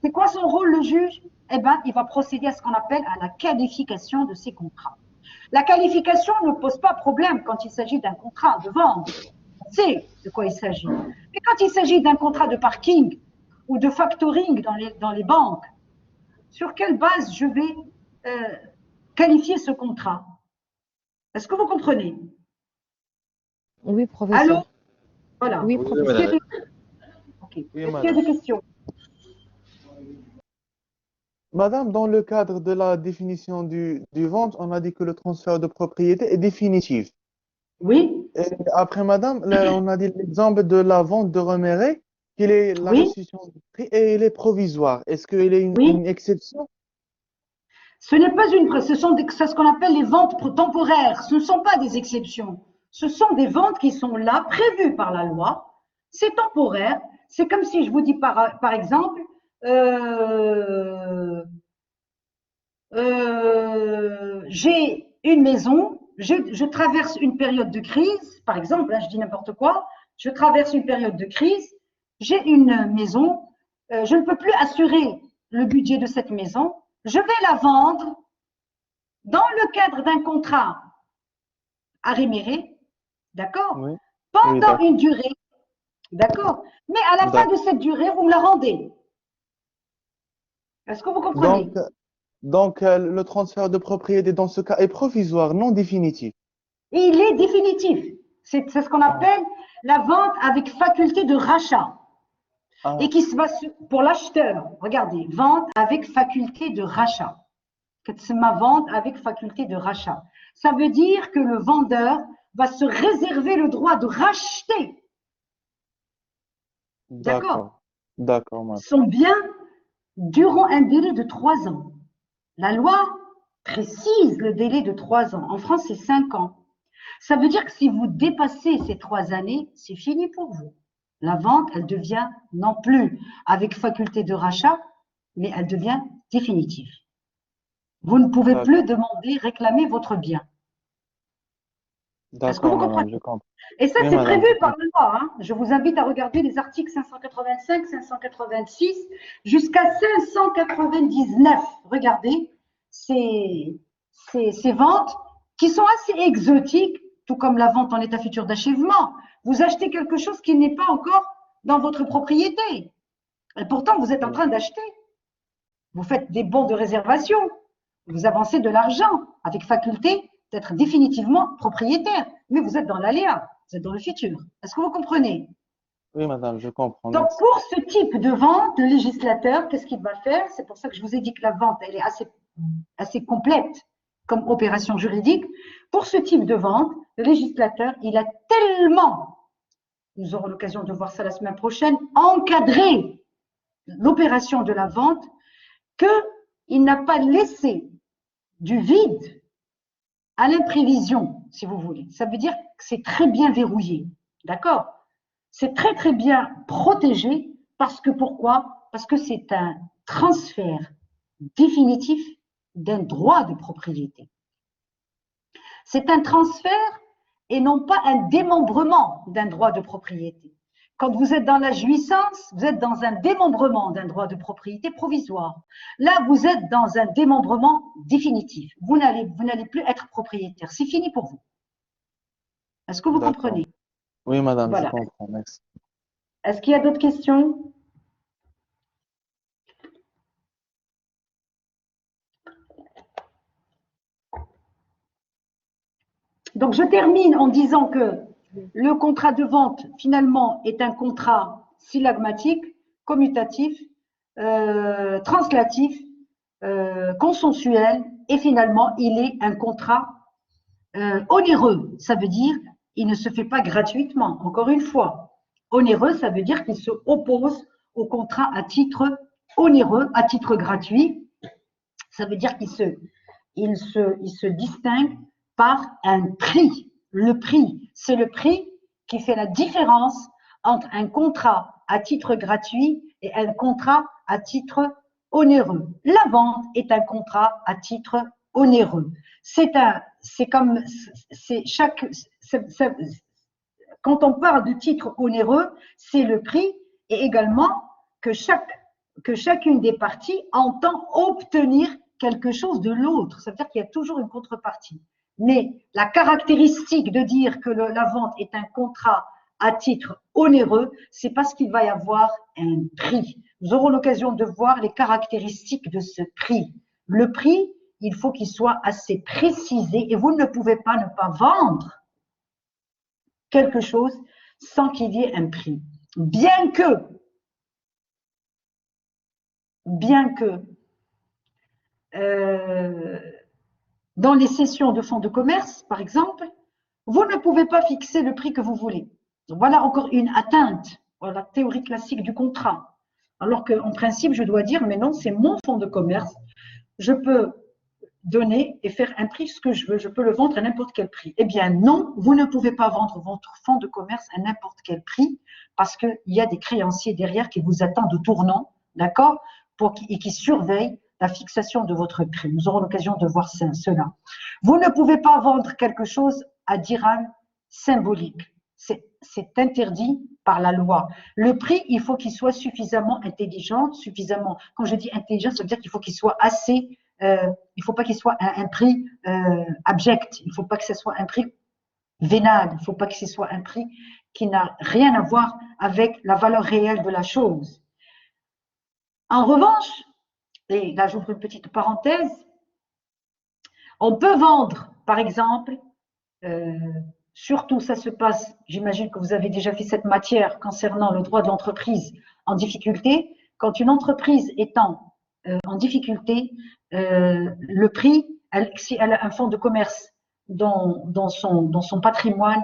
C'est quoi son rôle, le juge? Eh bien, il va procéder à ce qu'on appelle à la qualification de ces contrats. La qualification ne pose pas problème quand il s'agit d'un contrat de vente. On sait de quoi il s'agit. Mais quand il s'agit d'un contrat de parking ou de factoring dans les banques, sur quelle base je vais qualifier ce contrat? Est-ce que vous comprenez? Oui, professeur. Allô? Voilà. Oui, Oui, professeur. madame. Okay. Oui, Est-ce qu'il y a des questions? Madame, dans le cadre de la définition du vente, on a dit que le transfert de propriété est définitif. Oui? Et après, madame, là, on a dit l'exemple de la vente de Reméré, qu'il est la Oui. restitution du prix et il est provisoire. Est-ce qu'il est Oui. une exception? Ce n'est pas c'est ce qu'on appelle les ventes temporaires. Ce ne sont pas des exceptions. Ce sont des ventes qui sont là, prévues par la loi. C'est temporaire. C'est comme si je vous dis par exemple, j'ai une maison, je traverse une période de crise, par exemple, là je dis n'importe quoi, je traverse une période de crise, j'ai une maison, je ne peux plus assurer le budget de cette maison, je vais la vendre dans le cadre d'un contrat à rémunérer, d'accord? Oui. Pendant d'accord. une durée, d'accord? Mais à la fin de cette durée, vous me la rendez. Est-ce que vous comprenez? Donc, le transfert de propriété dans ce cas est provisoire, non définitif. Et il est définitif. C'est ce qu'on appelle la vente avec faculté de rachat. Ah, Et qui se passe pour l'acheteur. Regardez, vente avec faculté de rachat. C'est ma vente avec faculté de rachat. Ça veut dire que le vendeur va se réserver le droit de racheter d'accord. D'accord, madame. son bien durant un délai de 3 ans. La loi précise le délai de 3 ans. En France, c'est 5 ans. Ça veut dire que si vous dépassez ces 3 années, c'est fini pour vous. La vente, elle devient non plus avec faculté de rachat, mais elle devient définitive. Vous ne pouvez plus demander, réclamer votre bien. Est-ce que vous D'accord, madame, comprenez? je comprends. Et ça, Oui, c'est madame, prévu je par comprends. la loi. Hein. Je vous invite à regarder les articles 585, 586 jusqu'à 599. Regardez ces ventes qui sont assez exotiques, tout comme la vente en état futur d'achèvement. Vous achetez quelque chose qui n'est pas encore dans votre propriété. Et pourtant, vous êtes en train d'acheter. Vous faites des bons de réservation. Vous avancez de l'argent avec faculté d'être définitivement propriétaire. Mais vous êtes dans l'aléa, vous êtes dans le futur. Est-ce que vous comprenez? Oui, madame, je comprends. Donc, Merci. pour ce type de vente, le législateur, qu'est-ce qu'il va faire? C'est pour ça que je vous ai dit que la vente, elle est assez complète comme opération juridique. Pour ce type de vente, le législateur, il a tellement, nous aurons l'occasion de voir ça la semaine prochaine, encadré l'opération de la vente qu'il n'a pas laissé du vide à l'imprévision, si vous voulez. Ça veut dire que c'est très bien verrouillé. D'accord? C'est très, très bien protégé parce que pourquoi? Parce que c'est un transfert définitif d'un droit de propriété. C'est un transfert et non pas un démembrement d'un droit de propriété. Quand vous êtes dans la jouissance, vous êtes dans un démembrement d'un droit de propriété provisoire. Là, vous êtes dans un démembrement définitif. Vous n'allez plus être propriétaire. C'est fini pour vous. Est-ce que vous D'accord. comprenez? Oui, madame, je Voilà. comprends. Merci. Est-ce qu'il y a d'autres questions? Donc, je termine en disant que le contrat de vente, finalement, est un contrat syllagmatique, commutatif, translatif, consensuel, et finalement, il est un contrat onéreux. Ça veut dire il ne se fait pas gratuitement, encore une fois. Onéreux, ça veut dire qu'il se oppose au contrat à titre onéreux, à titre gratuit. Ça veut dire qu'il se distingue par un prix. Le prix, c'est le prix qui fait la différence entre un contrat à titre gratuit et un contrat à titre onéreux. La vente est un contrat à titre onéreux. Quand on parle de titre onéreux, c'est le prix et également que chacune des parties entend obtenir quelque chose de l'autre. Ça veut dire qu'il y a toujours une contrepartie. Mais la caractéristique de dire que la vente est un contrat à titre onéreux, c'est parce qu'il va y avoir un prix. Nous aurons l'occasion de voir les caractéristiques de ce prix. Le prix, il faut qu'il soit assez précisé et vous ne pouvez pas ne pas vendre quelque chose sans qu'il y ait un prix. Bien que dans les cessions de fonds de commerce, par exemple, vous ne pouvez pas fixer le prix que vous voulez. Donc, voilà encore une atteinte à la théorie classique du contrat. Alors qu'en principe, je dois dire, mais non, c'est mon fonds de commerce. Je peux donner et faire un prix ce que je veux. Je peux le vendre à n'importe quel prix. Eh bien, non, vous ne pouvez pas vendre votre fonds de commerce à n'importe quel prix parce qu'il y a des créanciers derrière qui vous attendent au tournant, d'accord, et qui surveillent la fixation de votre prix. Nous aurons l'occasion de voir cela. Vous ne pouvez pas vendre quelque chose à dirham symbolique. C'est interdit par la loi. Le prix, il faut qu'il soit suffisamment intelligent, suffisamment. Quand je dis intelligent, ça veut dire qu'il faut qu'il soit assez. Il ne faut pas qu'il soit un prix abject. Il ne faut pas que ce soit un prix vénal. Il ne faut pas que ce soit un prix qui n'a rien à voir avec la valeur réelle de la chose. En revanche, et là j'ouvre une petite parenthèse, on peut vendre, par exemple, surtout ça se passe, j'imagine que vous avez déjà fait cette matière concernant le droit de l'entreprise en difficulté. Quand une entreprise étant en difficulté, le prix, si elle a un fonds de commerce dans son patrimoine,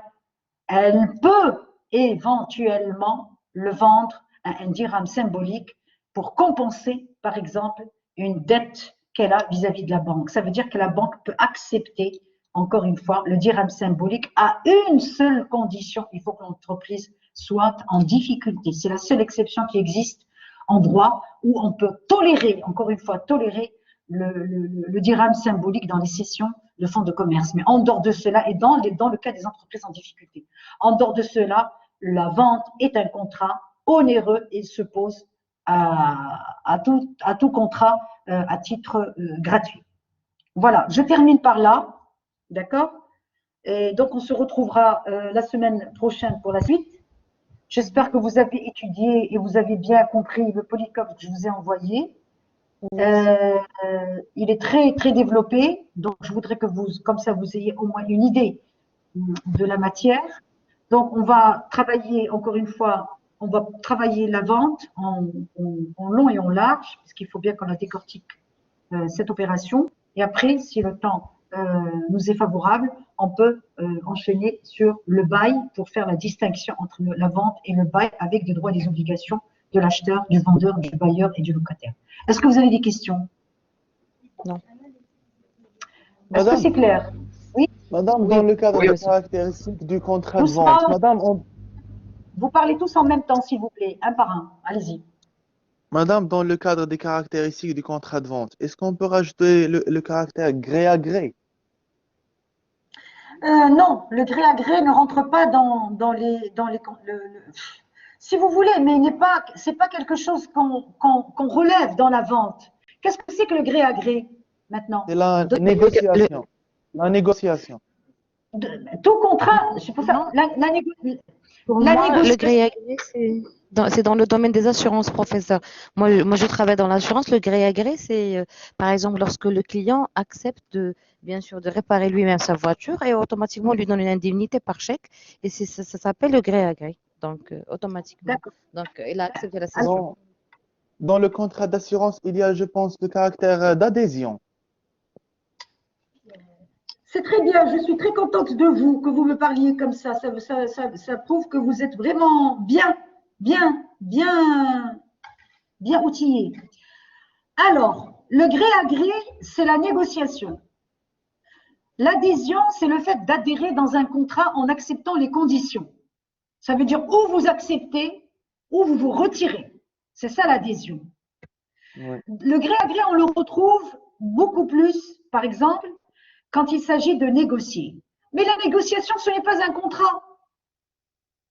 elle peut éventuellement le vendre à un dirham symbolique pour compenser, par exemple, une dette qu'elle a vis-à-vis de la banque. Ça veut dire que la banque peut accepter, encore une fois, le dirham symbolique à une seule condition. Il faut que l'entreprise soit en difficulté. C'est la seule exception qui existe en droit où on peut tolérer, encore une fois, tolérer le dirham symbolique dans les cessions de fonds de commerce. Mais en dehors de cela, et dans le cas des entreprises en difficulté, en dehors de cela, la vente est un contrat onéreux et se pose à tout contrat à titre gratuit. Voilà, je termine par là, d'accord? Et donc, on se retrouvera la semaine prochaine pour la suite. J'espère que vous avez étudié et vous avez bien compris le polycope que je vous ai envoyé. Il est très, très développé, donc je voudrais que vous, comme ça, vous ayez au moins une idée de la matière. Donc, on va travailler, encore une fois, on va travailler la vente en long et en large, parce qu'il faut bien qu'on la décortique cette opération. Et après, si le temps nous est favorable, on peut enchaîner sur le bail pour faire la distinction entre la vente et le bail avec des droits et des obligations de l'acheteur, du vendeur, du bailleur et du locataire. Est-ce que vous avez des questions? Non. Est-ce que Madame, c'est clair? Oui, madame, oui. dans le cadre Oui, des monsieur. caractéristiques du contrat de Doucement, vente, madame, vous parlez tous en même temps, s'il vous plaît, un par un. Allez-y. madame, dans le cadre des caractéristiques du contrat de vente, est-ce qu'on peut rajouter le caractère gré à gré? Non, le gré à gré ne rentre pas dans si vous voulez, mais il n'est pas, c'est pas quelque chose qu'on relève dans la vente. Qu'est-ce que c'est que le gré à gré maintenant? C'est la Donnez- négociation. La négociation. Tout contrat, c'est pour ça, Non, pour la moi, le négociation. gré à gré, c'est dans le domaine des assurances, professeur. Moi, je travaille dans l'assurance. Le gré à gré, c'est, par exemple, lorsque le client accepte bien sûr, de réparer lui-même sa voiture et automatiquement, on lui donne une indemnité par chèque. Et ça s'appelle le gré à gré. Donc, automatiquement. D'accord. Donc, il a accepté la Alors, cession. Dans le contrat d'assurance, il y a, je pense, le caractère d'adhésion. c'est très bien, je suis très contente de vous, que vous me parliez comme ça. Ça prouve que vous êtes vraiment bien outillé. Alors, le gré à gré, c'est la négociation. L'adhésion, c'est le fait d'adhérer dans un contrat en acceptant les conditions. Ça veut dire ou vous acceptez ou vous vous retirez. C'est ça l'adhésion. Oui. Le gré à gré, on le retrouve beaucoup plus, par exemple, quand il s'agit de négocier. Mais la négociation, ce n'est pas un contrat.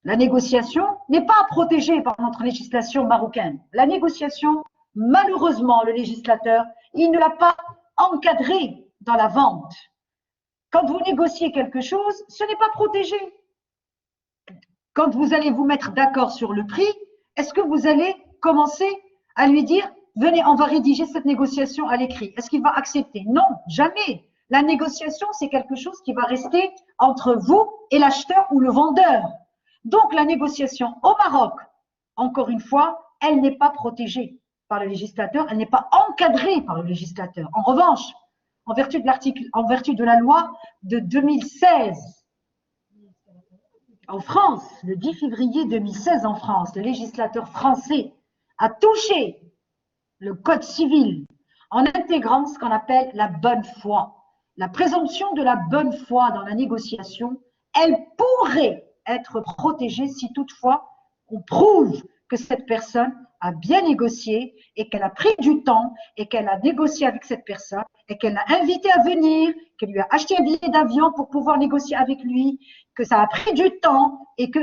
La négociation n'est pas protégée par notre législation marocaine. La négociation, malheureusement, le législateur, il ne l'a pas encadrée dans la vente. Quand vous négociez quelque chose, ce n'est pas protégé. Quand vous allez vous mettre d'accord sur le prix, est-ce que vous allez commencer à lui dire, venez, on va rédiger cette négociation à l'écrit? Est-ce qu'il va accepter? Non, jamais. La négociation, c'est quelque chose qui va rester entre vous et l'acheteur ou le vendeur. Donc, la négociation au Maroc, encore une fois, elle n'est pas protégée par le législateur, elle n'est pas encadrée par le législateur. En revanche, en vertu de la loi de 2016, en France, le 10 février 2016 en France, le législateur français a touché le code civil en intégrant ce qu'on appelle la bonne foi. La présomption de la bonne foi dans la négociation, elle pourrait être protégée si toutefois on prouve que cette personne a bien négocié et qu'elle a pris du temps et qu'elle a négocié avec cette personne et qu'elle l'a invité à venir, qu'elle lui a acheté un billet d'avion pour pouvoir négocier avec lui, que ça a pris du temps et que.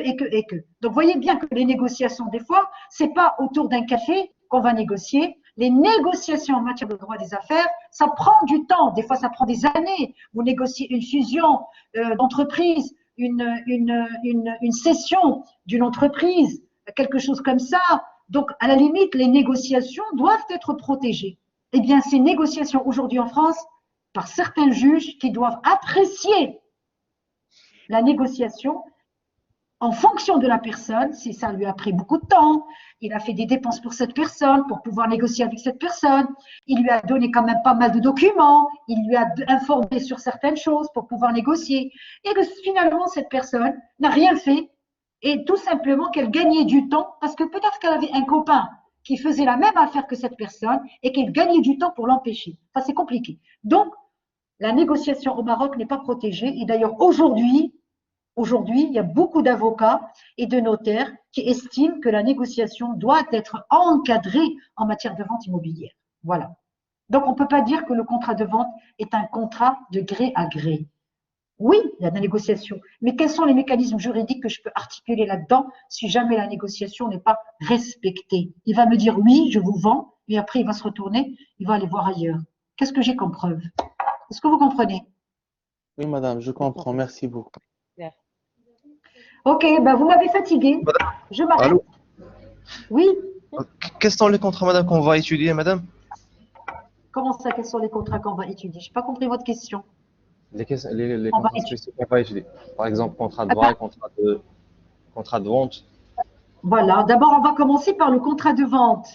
Donc, voyez bien que les négociations, des fois, c'est pas autour d'un café qu'on va négocier. Les négociations en matière de droit des affaires, ça prend du temps. Des fois, ça prend des années. Vous négociez une fusion d'entreprise, une cession d'une entreprise, quelque chose comme ça. Donc, à la limite, les négociations doivent être protégées. Eh bien, ces négociations aujourd'hui en France, par certains juges qui doivent apprécier la négociation en fonction de la personne, si ça lui a pris beaucoup de temps, il a fait des dépenses pour cette personne, pour pouvoir négocier avec cette personne, il lui a donné quand même pas mal de documents, il lui a informé sur certaines choses pour pouvoir négocier, et que finalement cette personne n'a rien fait, et tout simplement qu'elle gagnait du temps, parce que peut-être qu'elle avait un copain qui faisait la même affaire que cette personne, et qu'elle gagnait du temps pour l'empêcher. Enfin, c'est compliqué. Donc, la négociation au Maroc n'est pas protégée, et d'ailleurs aujourd'hui, il y a beaucoup d'avocats et de notaires qui estiment que la négociation doit être encadrée en matière de vente immobilière. Voilà. Donc, on ne peut pas dire que le contrat de vente est un contrat de gré à gré. Oui, il y a de la négociation, mais quels sont les mécanismes juridiques que je peux articuler là-dedans si jamais la négociation n'est pas respectée? Il va me dire oui, je vous vends, et après il va se retourner, il va aller voir ailleurs. Qu'est-ce que j'ai comme preuve? Est-ce que vous comprenez? Oui, madame, je comprends. Merci beaucoup. Ok, ben vous m'avez fatigué. Madame, Je m'arrête. allô? Oui, Quels sont les contrats, madame, qu'on va étudier, madame? comment ça, quels sont les contrats qu'on va étudier? Je n'ai pas compris votre question. Les On va contrats étudier. spéciaux qu'on va étudier. Par exemple, contrat de Ah ben, bail, contrat de vente. voilà, d'abord, on va commencer par le contrat de vente.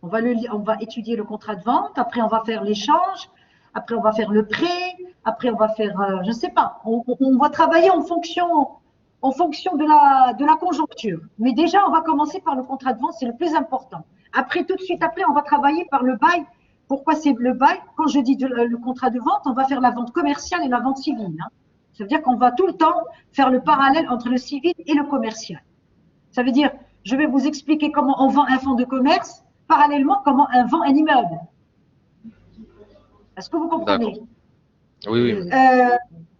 On va étudier le contrat de vente, après, on va faire l'échange, après, on va faire le prêt, après, on va faire, je ne sais pas, on va travailler en fonction de la conjoncture. Mais déjà, on va commencer par le contrat de vente, c'est le plus important. Après, tout de suite après, on va travailler par le bail. Pourquoi c'est le bail? Quand je dis le contrat de vente, on va faire la vente commerciale et la vente civile, hein. Ça veut dire qu'on va tout le temps faire le parallèle entre le civil et le commercial. Ça veut dire, je vais vous expliquer comment on vend un fonds de commerce, parallèlement comment on vend un immeuble. Est-ce que vous D'accord. comprenez? Oui, oui.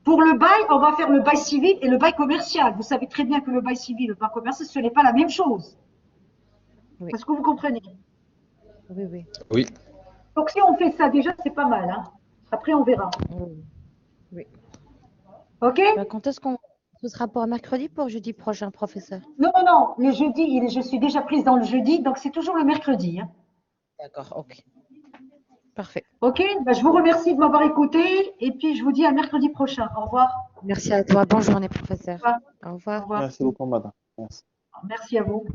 Pour le bail, on va faire le bail civil et le bail commercial. Vous savez très bien que le bail civil et le bail commercial, ce n'est pas la même chose. Oui. Est-ce que vous comprenez? Oui, oui. Oui. Donc si on fait ça déjà, c'est pas mal, hein. Après, on verra. Oui. Oui. OK? Bah, quand est-ce qu'on... Ce sera pour mercredi, pour jeudi prochain, professeur? Non, non, non. Le jeudi, je suis déjà prise dans le jeudi, donc c'est toujours le mercredi, hein. D'accord, ok. Parfait. OK? Ben, je vous remercie de m'avoir écouté et puis je vous dis à mercredi prochain. Au revoir. Merci à toi. Bonne journée, professeur. Au revoir. Au Au revoir. revoir. Merci beaucoup, madame. Merci. Merci à vous.